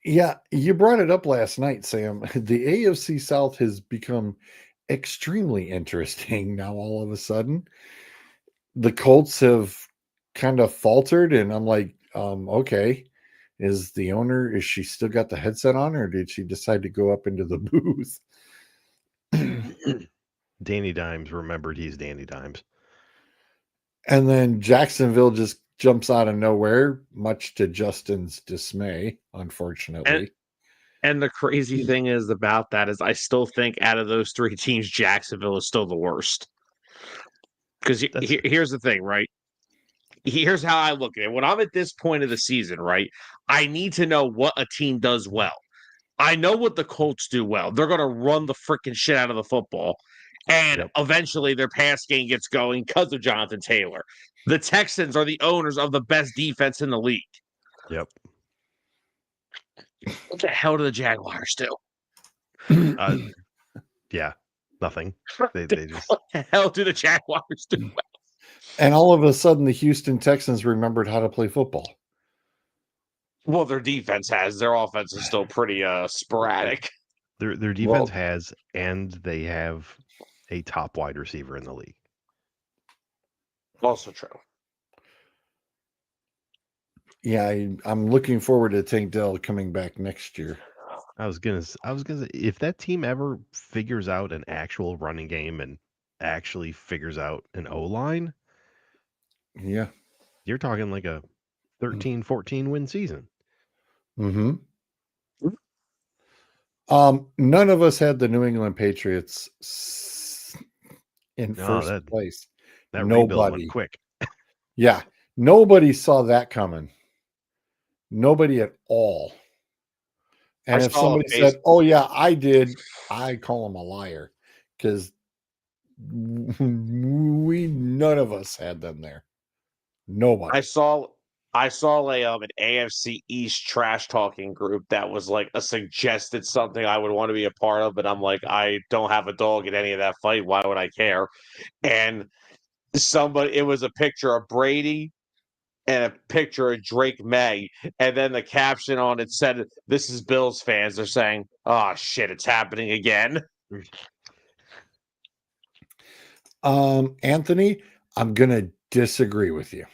Yeah, you brought it up last night, Sam. The AFC South has become extremely interesting now. All of a sudden, the Colts have kind of faltered, and I'm like, okay, is she still got the headset on, or did she decide to go up into the booth? Danny Dimes remembered he's Danny Dimes. And then Jacksonville just jumps out of nowhere, much to Justin's dismay, unfortunately. And the crazy thing is about that is I still think out of those 3 teams, Jacksonville is still the worst. Because here's the thing, right? Here's how I look at it. When I'm at this point of the season, right, I need to know what a team does well. I know what the Colts do well. They're going to run the freaking shit out of the football. And eventually their pass game gets going because of Jonathan Taylor. The Texans are the owners of the best defense in the league. Yep. What the hell do the Jaguars do? Yeah, nothing. They just... What the hell do the Jaguars do? And all of a sudden, the Houston Texans remembered how to play football. Well, their defense has. Their offense is still pretty sporadic. Their defense has, and they have a top wide receiver in the league. Also true. Yeah, I'm looking forward to Tank Dell coming back next year. I was gonna say, if that team ever figures out an actual running game and actually figures out an O-line, yeah, you're talking like a 13-14 win season. Mm-hmm. None of us had the New England Patriots in first place. That rebuild went quick. Yeah, nobody saw that coming. Nobody at all. And if somebody said, "Oh yeah, I did," I call them a liar because none of us had them there. Nobody. I saw I saw an AFC East trash talking group that was like a suggested something I would want to be a part of, but I'm like, I don't have a dog in any of that fight. Why would I care? And it was a picture of Brady and a picture of Drake May, and then the caption on it said, "This is Bills fans." They're saying, "Oh shit, it's happening again." Anthony, I'm gonna disagree with you.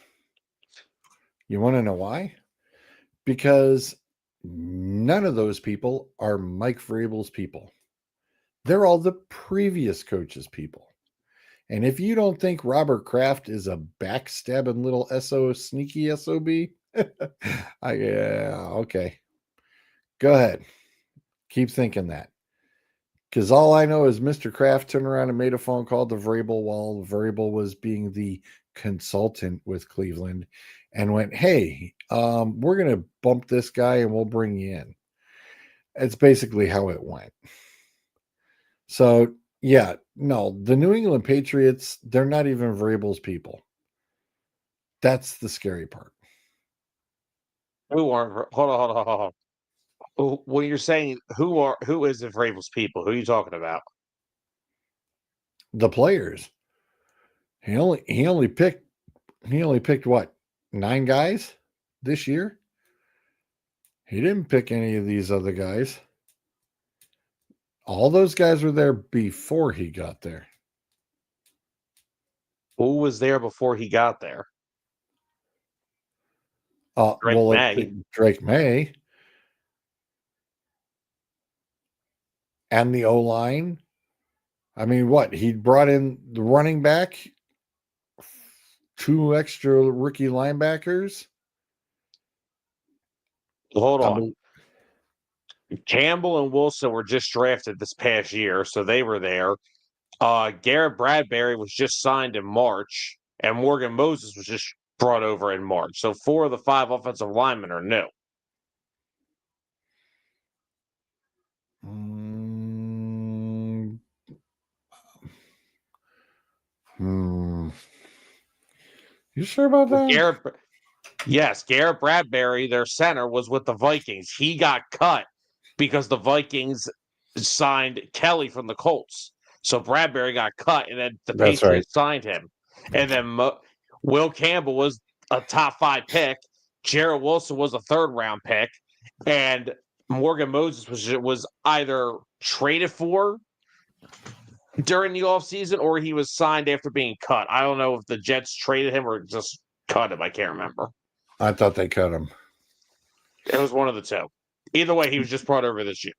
You want to know why? Because none of those people are Mike Vrabel's people. They're all the previous coach's people. And if you don't think Robert Kraft is a backstabbing little sneaky SOB, yeah, okay. Go ahead. Keep thinking that. Because all I know is Mr. Kraft turned around and made a phone call to Vrabel while Vrabel was being the consultant with Cleveland and went, hey, we're going to bump this guy and we'll bring you in. It's basically how it went. So, yeah, no, the New England Patriots, they're not even Vrabel's people. That's the scary part. Hold on. When you're saying who is the Vrabel's people? Who are you talking about? The players. He only picked what, 9 guys this year? He didn't pick any of these other guys. All those guys were there before he got there. Who was there before he got there? Drake May. And the O-line. I mean, what? He brought in the running back, 2 extra rookie linebackers. Hold on. Campbell and Wilson were just drafted this past year, so they were there. Garrett Bradbury was just signed in March, and Morgan Moses was just brought over in March. So 4 of the 5 offensive linemen are new. You sure about that? Garrett Bradbury, their center, was with the Vikings. He got cut because the Vikings signed Kelly from the Colts. So Bradbury got cut, and then the Patriots signed him. And then Will Campbell was a top 5 pick. Jarrett Wilson was a 3rd round pick. And Morgan Moses was either traded for during the offseason or he was signed after being cut. I don't know if the Jets traded him or just cut him. I can't remember. I thought they cut him. It was one of the 2. Either way, he was just brought over this year.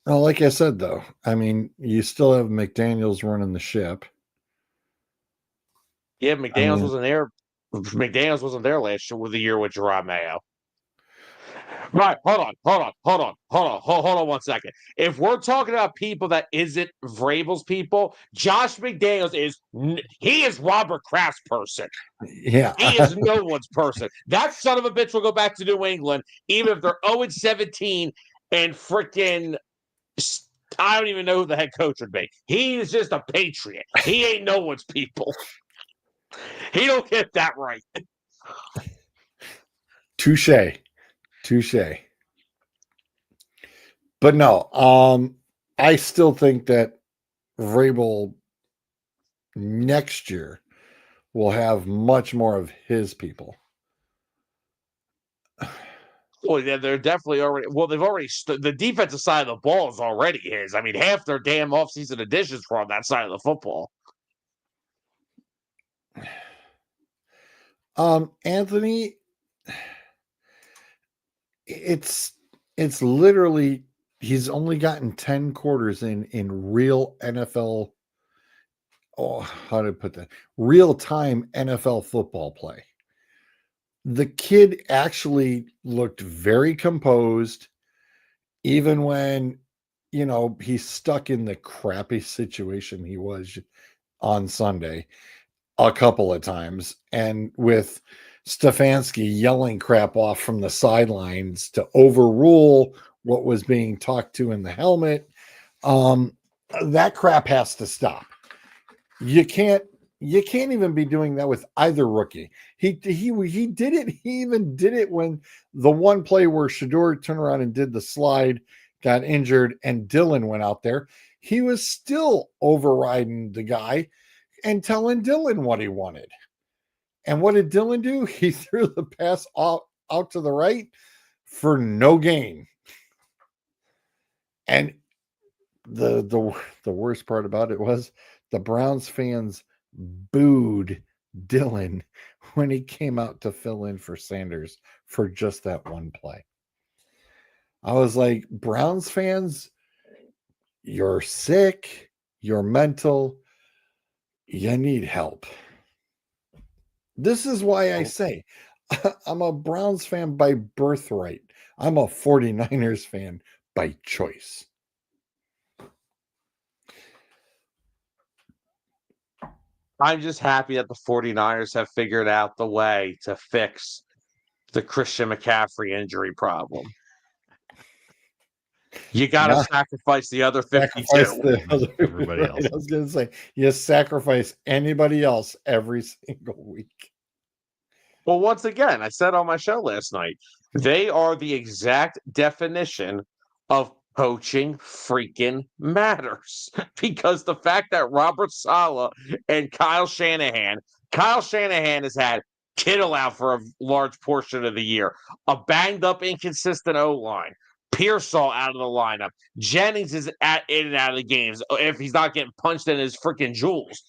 Well, like I said, though, I mean, you still have McDaniels running the ship. Yeah, McDaniels wasn't there. McDaniels wasn't there last year with the year with Jerome Mayo. Right, hold on 1 second. If we're talking about people that isn't Vrabel's people, Josh McDaniels is Robert Kraft's person. Yeah. He is no one's person. That son of a bitch will go back to New England, even if they're 0-17 and freaking I don't even know who the head coach would be. He is just a patriot. He ain't no one's people. He don't get that right. Touche. But no, I still think that Vrabel next year will have much more of his people. Well, yeah, they're definitely already. Well, they've already. The defensive side of the ball is already his. I mean, half their damn offseason additions were on that side of the football. Anthony, it's literally he's only gotten 10 quarters in real NFL. Oh, how to put that? Real-time NFL football play. The kid actually looked very composed, even when, he's stuck in the crappy situation he was on Sunday a couple of times. And with Stefanski yelling crap off from the sidelines to overrule what was being talked to in the helmet, that crap has to stop. You can't You can't even be doing that with either rookie. He did it. He even did it when the one play where Shador turned around and did the slide, got injured, and Dylan went out there. He was still overriding the guy and telling Dylan what he wanted. And what did Dylan do? He threw the pass out to the right for no gain. And the worst part about it was the Browns fans booed Dylan when he came out to fill in for Sanders for just that one play. I was like, Browns fans, you're sick, you're mental, you need help. This is why I say I'm a Browns fan by birthright. I'm a 49ers fan by choice. I'm just happy that the 49ers have figured out the way to fix the Christian McCaffrey injury problem. You got to sacrifice the other 52. Everybody else. I was going to say, you sacrifice anybody else every single week. Well, once again, I said on my show last night, they are the exact definition of coaching freaking matters. Because the fact that Robert Saleh and Kyle Shanahan has had Kittle out for a large portion of the year, a banged up, inconsistent O-line, Pearsall out of the lineup, Jennings is in and out of the games if he's not getting punched in his freaking jewels.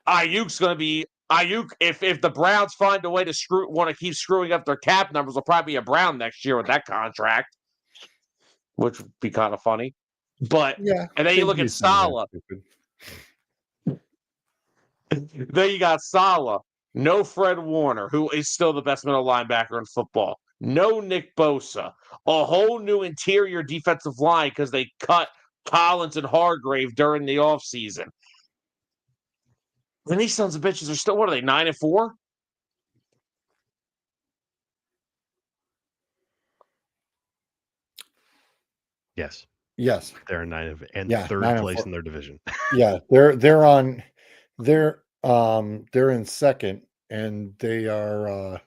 Ayuk's going to be Ayuk. If the Browns find a way to want to keep screwing up their cap numbers, will probably be a Brown next year with that contract, which would be kind of funny. But yeah, and then you look at Saleh. Then you got Saleh. No Fred Warner, who is still the best middle linebacker in football. No Nick Bosa. A whole new interior defensive line because they cut Collins and Hargrave during the offseason. And these sons of bitches are still, what are they, 9-4? Yes. Yes. They're 9 and third place in their division. Yeah, they're in second, and they're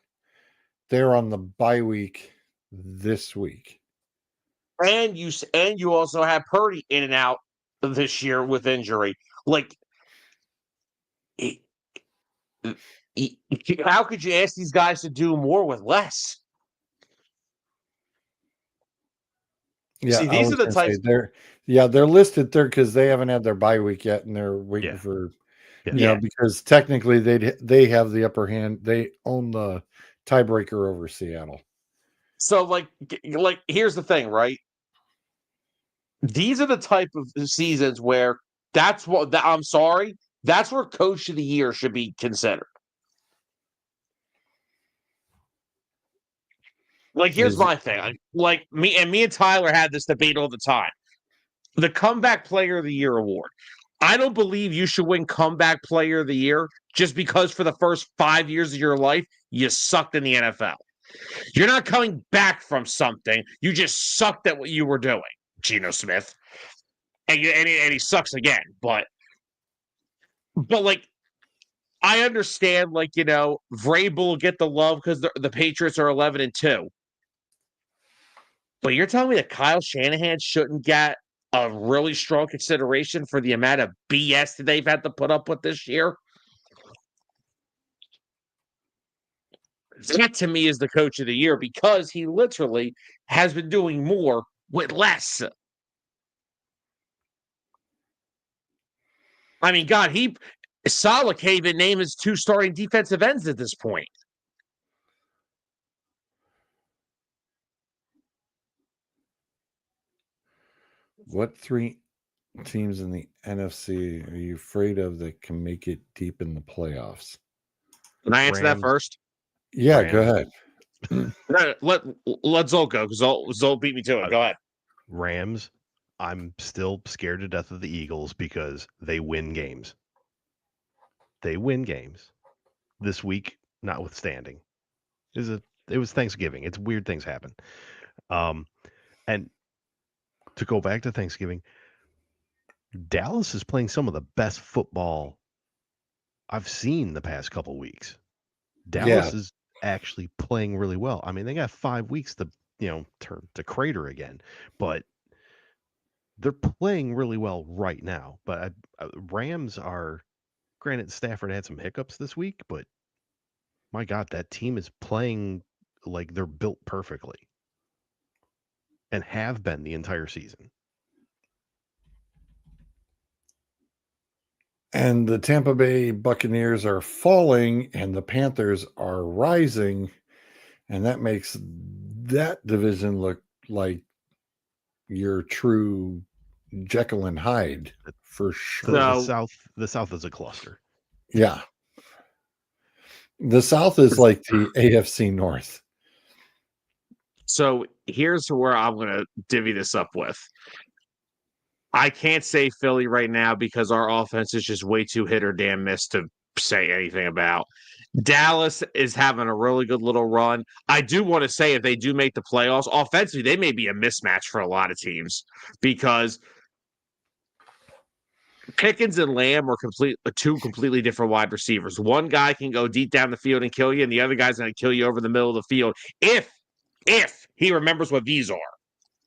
on the bye week this week. And you also have Purdy in and out this year with injury. Like, how could you ask these guys to do more with less? Yeah, see, these are the types. They're listed third because they haven't had their bye week yet, and they're waiting for, because technically they have the upper hand. They own the tiebreaker over Seattle. So, like here's the thing, right? These are the type of seasons where that's where Coach of the Year should be considered. Like, here's my thing. Like, me and Tyler had this debate all the time. The Comeback Player of the Year award. I don't believe you should win Comeback Player of the Year just because for the first 5 years of your life, you sucked in the NFL. You're not coming back from something. You just sucked at what you were doing, Geno Smith. And he sucks again. But like, I understand, like, Vrabel will get the love because the Patriots are 11-2. But you're telling me that Kyle Shanahan shouldn't get a really strong consideration for the amount of BS that they've had to put up with this year? That, to me, is the Coach of the Year because he literally has been doing more with less. I mean, God, Saleh can't even name his 2 starting defensive ends at this point. What 3 teams in the NFC are you afraid of that can make it deep in the playoffs? Can I answer that first? Yeah, go ahead. Let Zol go because Zol beat me to it. Go ahead. Rams. I'm still scared to death of the Eagles because they win games. They win games. This week, notwithstanding, it was Thanksgiving. It's weird things happen. And to go back to Thanksgiving, Dallas is playing some of the best football I've seen the past couple weeks. Dallas is actually playing really well. I mean, they got 5 weeks to, turn to crater again, but they're playing really well right now. But Rams are, granted, Stafford had some hiccups this week, but my God, that team is playing like they're built perfectly and have been the entire season. And the Tampa Bay Buccaneers are falling and the Panthers are rising. And that makes that division look like your true Jekyll and Hyde for sure. The South is a cluster. Yeah. The South is like the AFC North. So here's where I'm going to divvy this up with. I can't say Philly right now because our offense is just way too hit or damn miss to say anything about. Dallas is having a really good little run. I do want to say if they do make the playoffs, offensively, they may be a mismatch for a lot of teams because Pickens and Lamb are two completely different wide receivers. One guy can go deep down the field and kill you, and the other guy's going to kill you over the middle of the field if he remembers what these are.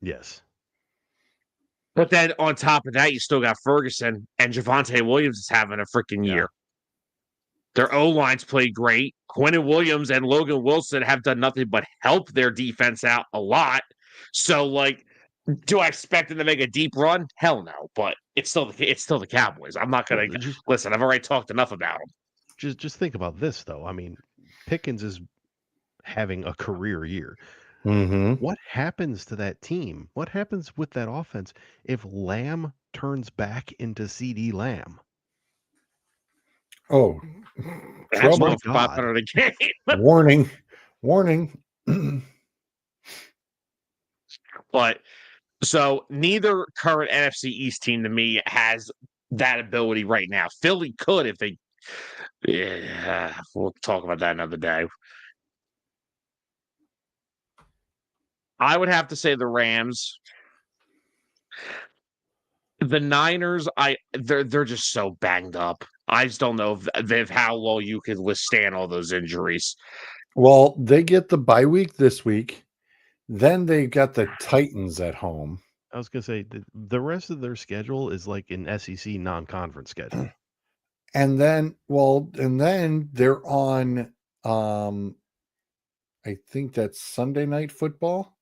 Yes. But then on top of that, you still got Ferguson, and Javonte Williams is having a freaking year. Their O-lines played great. Quinnen Williams and Logan Wilson have done nothing but help their defense out a lot. So, do I expect them to make a deep run? Hell no. But it's still the Cowboys. I'm not going to listen. I've already talked enough about them. Just think about this, though. I mean, Pickens is having a career year. Mm-hmm. What happens to that team? What happens with that offense if Lamb turns back into CD Lamb? Oh, That's trouble. 500 a game. Warning. But so neither current NFC East team to me has that ability right now. Philly could if they. Yeah, we'll talk about that another day. I would have to say the Rams. The Niners, they're just so banged up. I just don't know if how well you could withstand all those injuries. Well, they get the bye week this week. Then they got the Titans at home. I was going to say the rest of their schedule is like an SEC non-conference schedule. And then they're on I think that's Sunday Night Football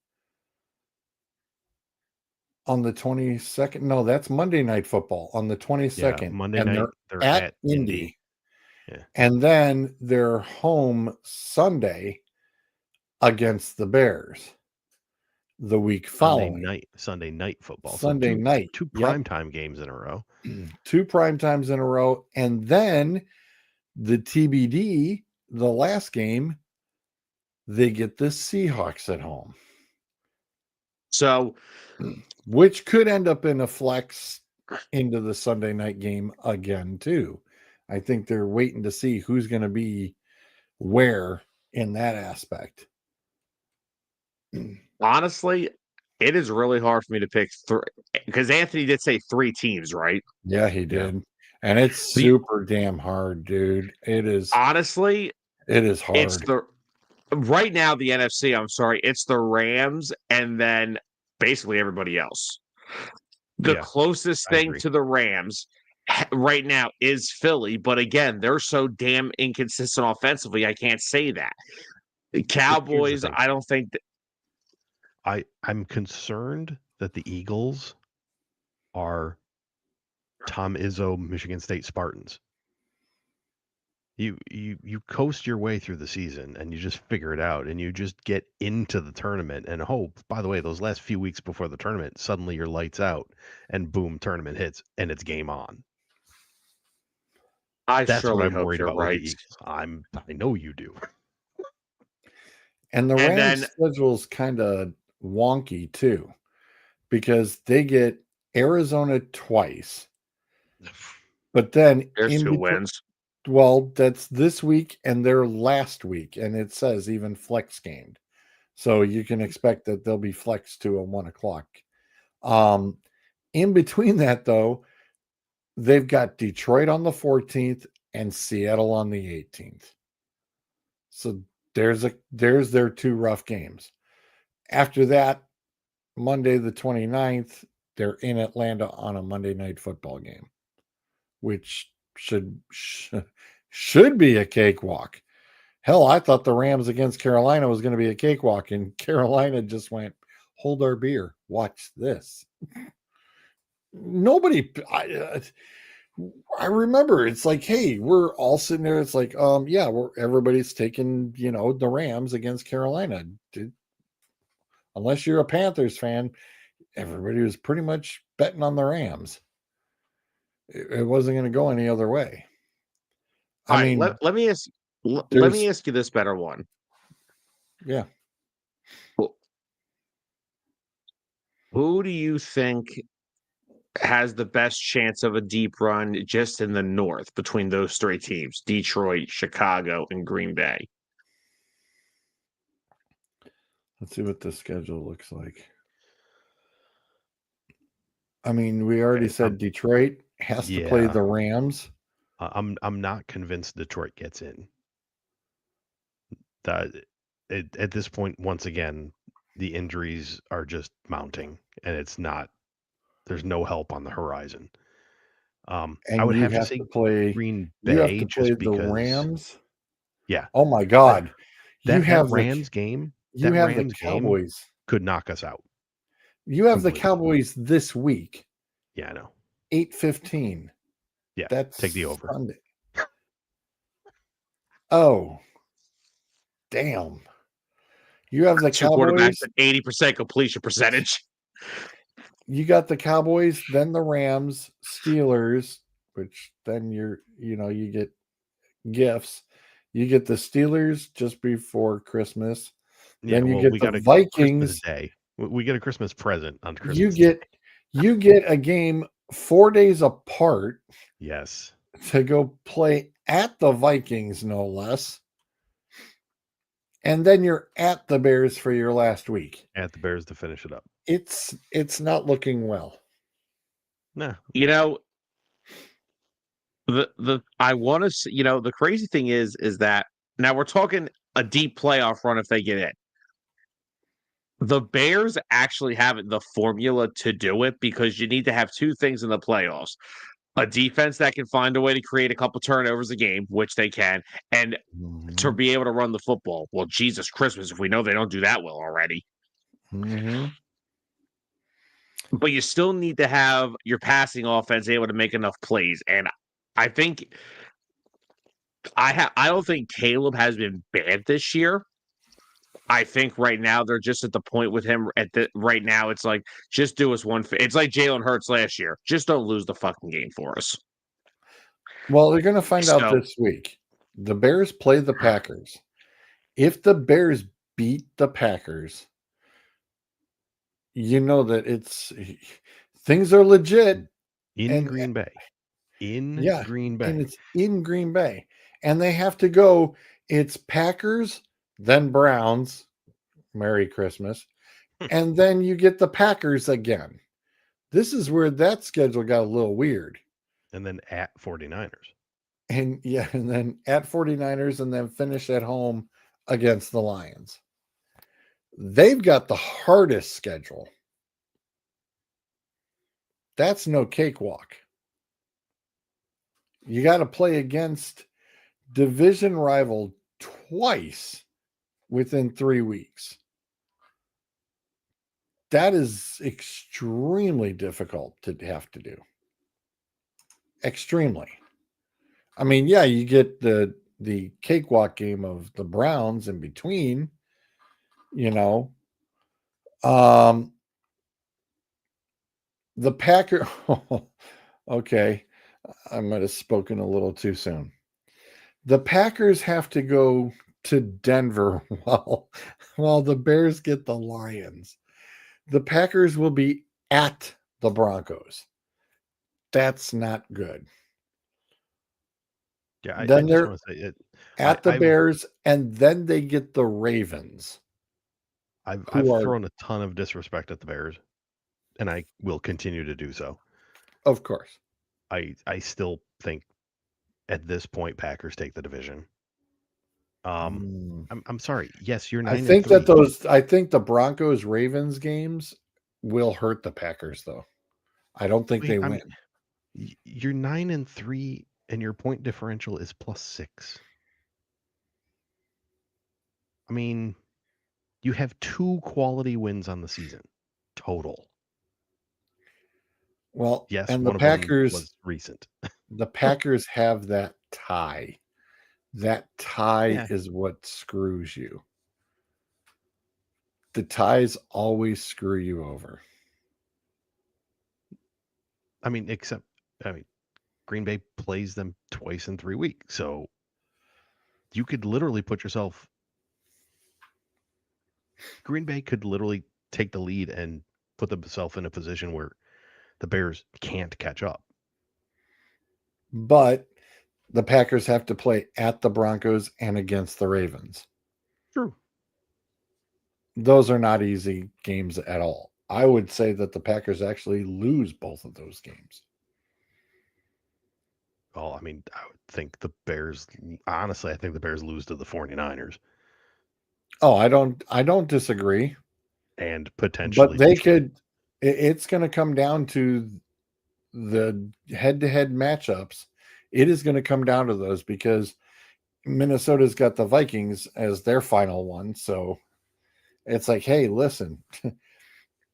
on the 22nd. No, that's Monday Night Football on the 22nd. Yeah, Monday night they're at Indy. Yeah. And then they're home Sunday against the Bears the week following. Sunday night football. Sunday night. Two primetime games in a row. 2 prime times in a row. And then the TBD, the last game, they get the Seahawks at home. So, which could end up in a flex into the Sunday night game again, too. I think they're waiting to see who's going to be where in that aspect. Honestly, it is really hard for me to pick 3 because Anthony did say 3 teams, right? Yeah, he did. Yeah. And it's super damn hard, dude. It is. Honestly, it is hard. It's right now the NFC, I'm sorry, it's the Rams and then basically everybody else. The closest thing to the Rams right now is Philly, but again, they're so damn inconsistent offensively, I can't say that. The Cowboys, I don't think that I'm concerned that the Eagles are Tom Izzo Michigan State Spartans. You coast your way through the season and you just figure it out and you just get into the tournament and by the way, those last few weeks before the tournament, suddenly your lights out and boom, tournament hits and it's game on. That's what I'm worried about with the Eagles. I know you do. And the Rams schedule's kind of wonky too, because they get Arizona twice, but then there's 2 wins. Well, that's this week and their last week, and it says even flex gamed, so you can expect that they'll be flexed to a 1:00. In between that, though, they've got Detroit on the 14th and Seattle on the 18th. So there's their 2 rough games. After that, Monday the 29th, they're in Atlanta on a Monday night football game, which should be a cakewalk. Hell, I thought the Rams against Carolina was going to be a cakewalk, and Carolina just went, hold our beer. Watch this. Nobody, I remember it's like, hey, we're all sitting there. It's like, yeah, everybody's taking, the Rams against Carolina. Unless you're a Panthers fan, everybody was pretty much betting on the Rams. It wasn't going to go any other way. All right, let me ask you this better one. Yeah. Who do you think has the best chance of a deep run just in the North between those 3 teams, Detroit, Chicago, and Green Bay? Let's see what the schedule looks like. I mean, we already said Detroit has to play the Rams. I'm not convinced Detroit gets in. At this point, once again, the injuries are just mounting, and there's no help on the horizon. And I would you have to say play Green You have Bay to play just the because. Rams. Yeah. Oh my God. That Rams game. You have Rams the Cowboys. game could knock us out. You have completely. the Cowboys this week. Yeah, I know. 8:15. Yeah, That's take the over. Sunday. Oh, damn. You have the Cowboys. Quarterbacks at 80% completion percentage. You got the Cowboys, then the Rams, Steelers, which then you get gifts. You get the Steelers just before Christmas. Yeah, then you well, get we the got a Vikings. Christmas Day. We get a Christmas present on Christmas Day. You get a game 4 days apart. Yes. To go play at the Vikings, no less. And then you're at the Bears for your last week. At the Bears to finish it up. It's not looking well. No. I want to, the crazy thing is that now we're talking a deep playoff run if they get in. The Bears actually have the formula to do it because you need to have 2 things in the playoffs. A defense that can find a way to create a couple turnovers a game, which they can, and to be able to run the football. Well, Jesus Christmas, if we know they don't do that well already. Mm-hmm. But you still need to have your passing offense able to make enough plays. And I think I don't think Caleb has been bad this year. I think right now they're just at the point with him right now. It's like, just do us one. It's like Jalen Hurts last year. Just don't lose the fucking game for us. Well, they're going to find out this week. The Bears play the Packers. If the Bears beat the Packers, you know that things are legit in Green Bay. Green Bay. And it's in Green Bay. And they have to go, it's Packers, then Browns, Merry Christmas, and then you get the Packers again. This is where that schedule got a little weird. And then at 49ers. And then at 49ers, and then finish at home against the Lions. They've got the hardest schedule. That's no cakewalk. You got to play against division rival twice within 3 weeks. That is extremely difficult to have to do. Extremely. I mean, yeah, you get the cakewalk game of the Browns in between, The Packers. Okay. I might have spoken a little too soon. The Packers have to go to Denver while the Bears get the Lions. The Packers will be at the Broncos. That's not good. Yeah, then they're want to say it, at the Bears, and then they get the Ravens. I've thrown a ton of disrespect at the Bears, and I will continue to do so. Of course. I still think at this point, Packers take the division. Mm. I'm sorry. Yes, you're I 9 think and 3. I think the Broncos Ravens games will hurt the Packers though. I don't think they win. You're 9 and 3, and your point differential is +6. I mean, you have 2 quality wins on the season total. Well, Yes, and one of them was recent. the Packers have that tie. That tie Yeah. is what screws you. The ties always screw you over. I mean, Green Bay plays them twice in 3 weeks, so you could literally put yourself. Green Bay could literally take the lead and put themselves in a position where the Bears can't catch up. But the Packers have to play at the Broncos and against the Ravens. True. Those are not easy games at all. I would say that the Packers actually lose both of those games. Well, I mean, I would think the Bears, honestly, I think the Bears lose to the 49ers Oh, I don't disagree. and potentially But they Detroit. could it's going to come down to the head-to-head matchups. It is going to come down to those because Minnesota's got the Vikings as their final one. So it's like, hey, listen,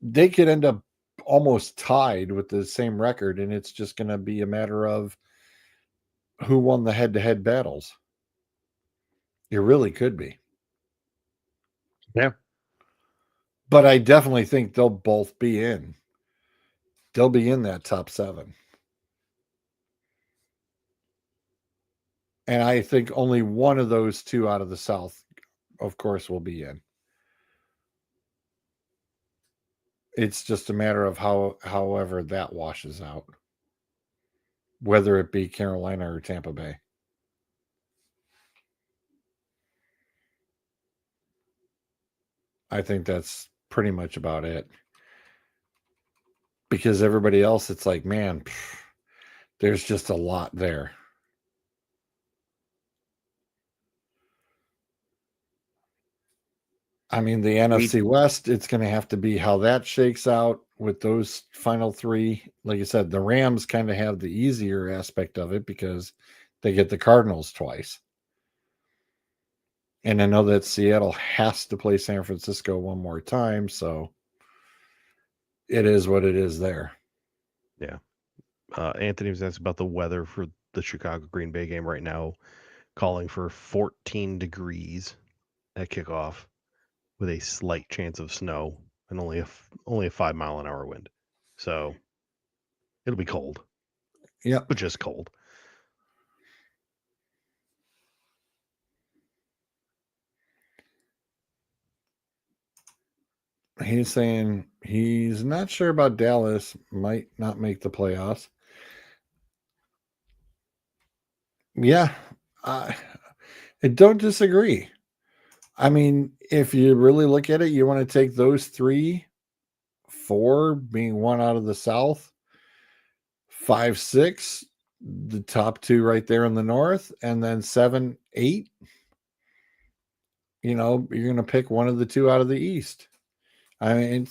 they could end up almost tied with the same record, and it's just going to be a matter of who won the head-to-head battles. It really could be. Yeah. But I definitely think they'll both be in. They'll be in that top 7. And I think only one of those two out of the South, of course, will be in. It's just a matter of however that washes out, whether it be Carolina or Tampa Bay. I think that's pretty much about it. Because everybody else, it's like, man, there's just a lot there. I mean, the NFC West, it's going to have to be how that shakes out with those final 3. Like I said, the Rams kind of have the easier aspect of it because they get the Cardinals twice. And I know that Seattle has to play San Francisco one more time, so it is what it is there. Yeah. Anthony was asked about the weather for the Chicago Green Bay game right now, calling for 14 degrees at kickoff with a slight chance of snow and only a 5-mile-an-hour wind. So it'll be cold. Yep. But just cold. He's saying he's not sure about Dallas, might not make the playoffs. Yeah, I don't disagree. I mean, if you really look at it, you want to take those 3, 4 being one out of the South, 5, 6, the top 2 right there in the North, and then 7, 8. You're going to pick one of the 2 out of the East. I mean,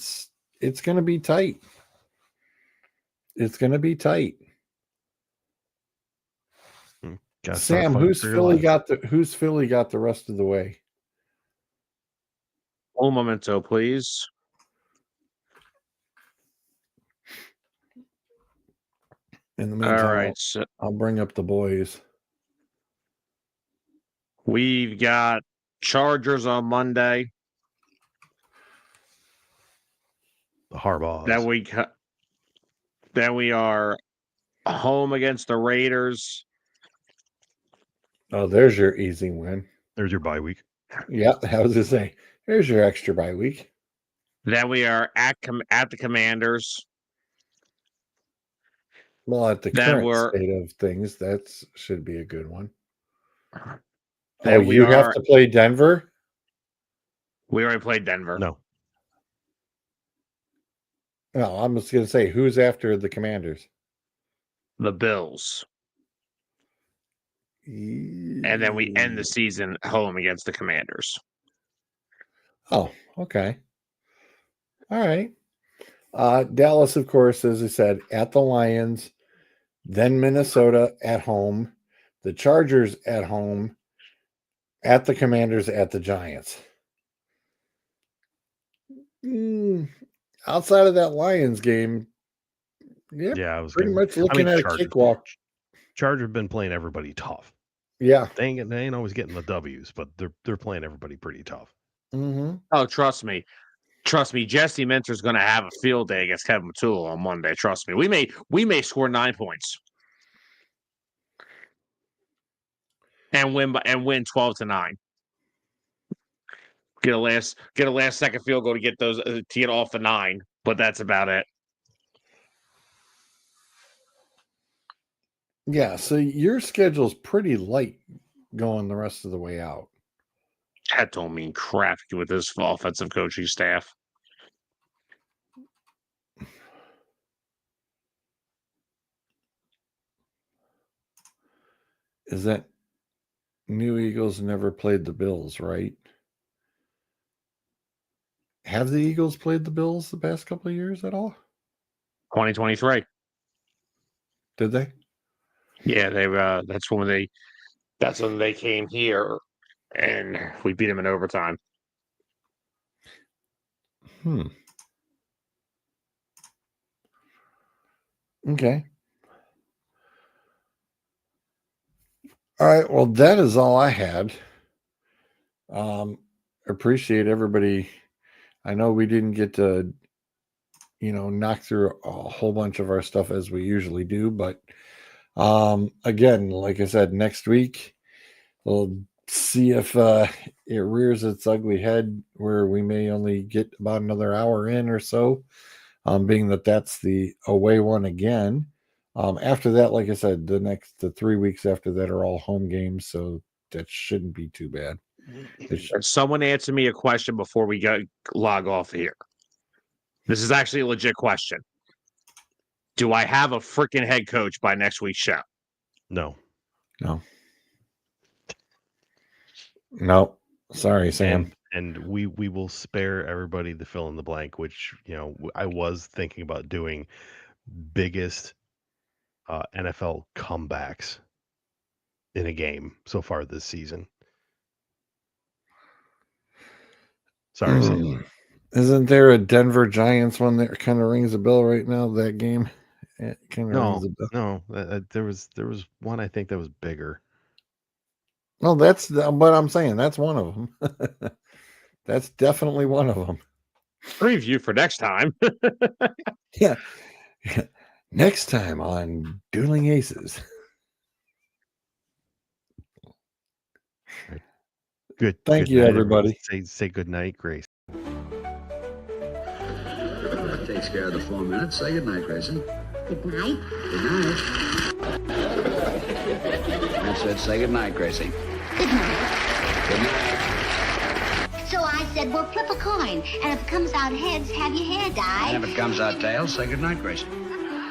it's going to be tight. It's going to be tight. Sam, who's Philly got the rest of the way? Un momento, please. In the meantime, all right, so I'll bring up the boys. we've got Chargers on Monday. The Harbaughs. Then we are home against the Raiders. Oh, there's your easy win. There's your bye week. Yeah, I was gonna say, here's your extra bye week. Then we are at the Commanders. Well, at the Then current we're- state of things, that should be a good one. Then we have to play Denver? We already played Denver. No. No, I'm just gonna say, who's after the Commanders? The Bills. and then we end the season home against the Commanders. Oh, okay. All right. Dallas, of course, as I said, at the Lions, then Minnesota at home, the Chargers at home, at the Commanders, at the Giants. Outside of that Lions game, Yeah, I was pretty gonna. much looking at a cakewalk. Chargers have been playing everybody tough. Yeah. They ain't always getting the W's, but they're playing everybody pretty tough. Mm-hmm. Oh, trust me, Jesse Minter's going to have a field day against Kevin Matula on Monday. Trust me, we may score 9 points and win 12-9. Get a last second field goal to get those to get off the 9, but that's about it. Yeah, so your schedule's pretty light going the rest of the way out. That don't mean crap with this offensive coaching staff. Is that New Eagles never played the Bills, right? Have the Eagles played the Bills the past couple of years at all? 2023. Did they? Yeah, they that's when they came here and we beat them in overtime. Okay. All right. Well, that is all I had. Appreciate everybody. I know we didn't get to, knock through a whole bunch of our stuff as we usually do, but again, like I said, next week we'll see if it rears its ugly head where we may only get about another hour in or so, being that that's the away one again. After that, like I said, the 3 weeks after that are all home games, so that shouldn't be too bad. Someone answer me a question before we log off here. This is actually a legit question. Do I have a freaking head coach by next week's show? No. Sorry, Sam. And we will spare everybody the fill in the blank, which I was thinking about doing biggest NFL comebacks in a game so far this season. Sorry, Sam. Isn't there a Denver Giants one that kind of rings a bell right now? That game, it kind of rings a bell. No, there was one I think that was bigger. Well, that's what I'm saying. That's one of them. That's definitely one of them. Preview for next time. Yeah. Next time on Dueling Aces. Good. Thank good you, night, everybody. Say good night, Grace. That takes care of the 4 minutes. Say good night, Grayson. Good night. Good night. I said say good night, Gracie. Good night. Good night. So I said, well, flip a coin. And if it comes out heads, have your hair dyed. And if it comes out tails, say good night, Grayson. Good night.